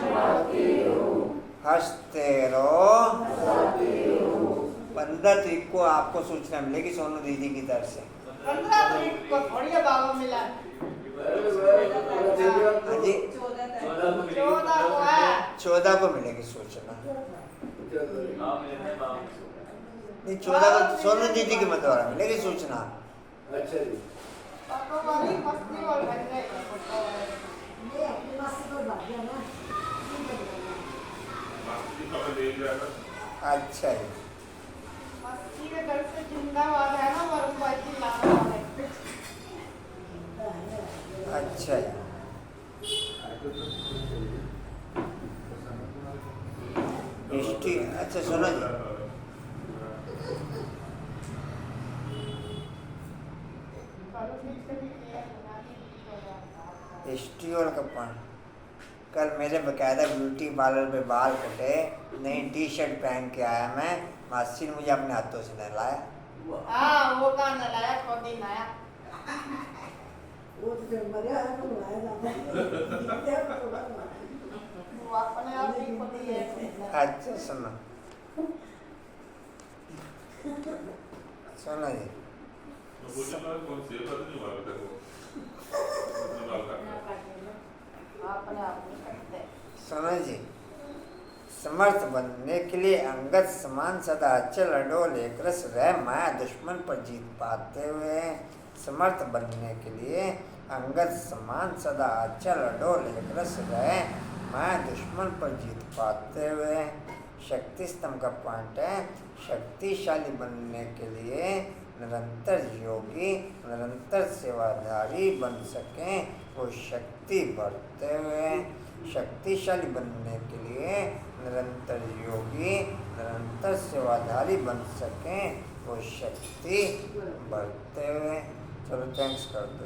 उड़ाते रहो, हंसते रहो। हंसाते रहो। 15 तारीख को आपको सूचना मिलेगी सोनू दीदी की तरफ से। 15 तारीख को थोड़ी बाबा मिला। हाँ जी, 14 को है। 14 को मिलेगी सूचना। हाँ मैंने माँ नहीं, 14 को सोनू दीदी के द्वारा मिलेगी सूचना। अच्छा जी। पापा वाली मस्ती और भर गए। ये अपने पास से कोई बात है ना। मास्टर जी खबर ले जाएगा। अच्छा जी, मस्ती के घर से जिंदाबाद है ना वरुण भाई की लाना वाले। अच्छा जी। हिस्ट्री, अच्छा सुनो जी, हिस्ट्री और कपन। कल मेरे बकायदा ब्यूटी पार्लर पे बाल कटे, नई टी शर्ट पहन के आया मैं, मासी ने मुझे अपने हाथों से नहलाया। हाँ वो का नलाया खुद ही नया। वो तो जब मरा है तो लाया जाता है। वो अपने आप ही खुद ही है। अच्छा सुनो, सुनो जी, तो मुझे ना कौन से पता नहीं मालूम था वो अपने बाल काटना। अपने आप ही करते हैं। सुनो जी, समर्थ बनने के लिए अंगद समान सदा अचल अडोल एक रस रह माया दुश्मन पर जीत पाते हुए। समर्थ बनने के लिए अंगद समान सदा अचल अडोल एक रस रह माया दुश्मन पर जीत पाते हुए। शक्ति स्तंभ का पॉइंट है, शक्तिशाली बनने के लिए निरंतर योगी, निरंतर सेवाधारी बन सकें वो शक्ति बढ़ते हुए। शक्तिशाली बनने के लिए निरंतर योगी, निरंतर सेवाधारी बन सकें वो शक्ति बढ़ते हुए। चलो थैंक्स कर दो।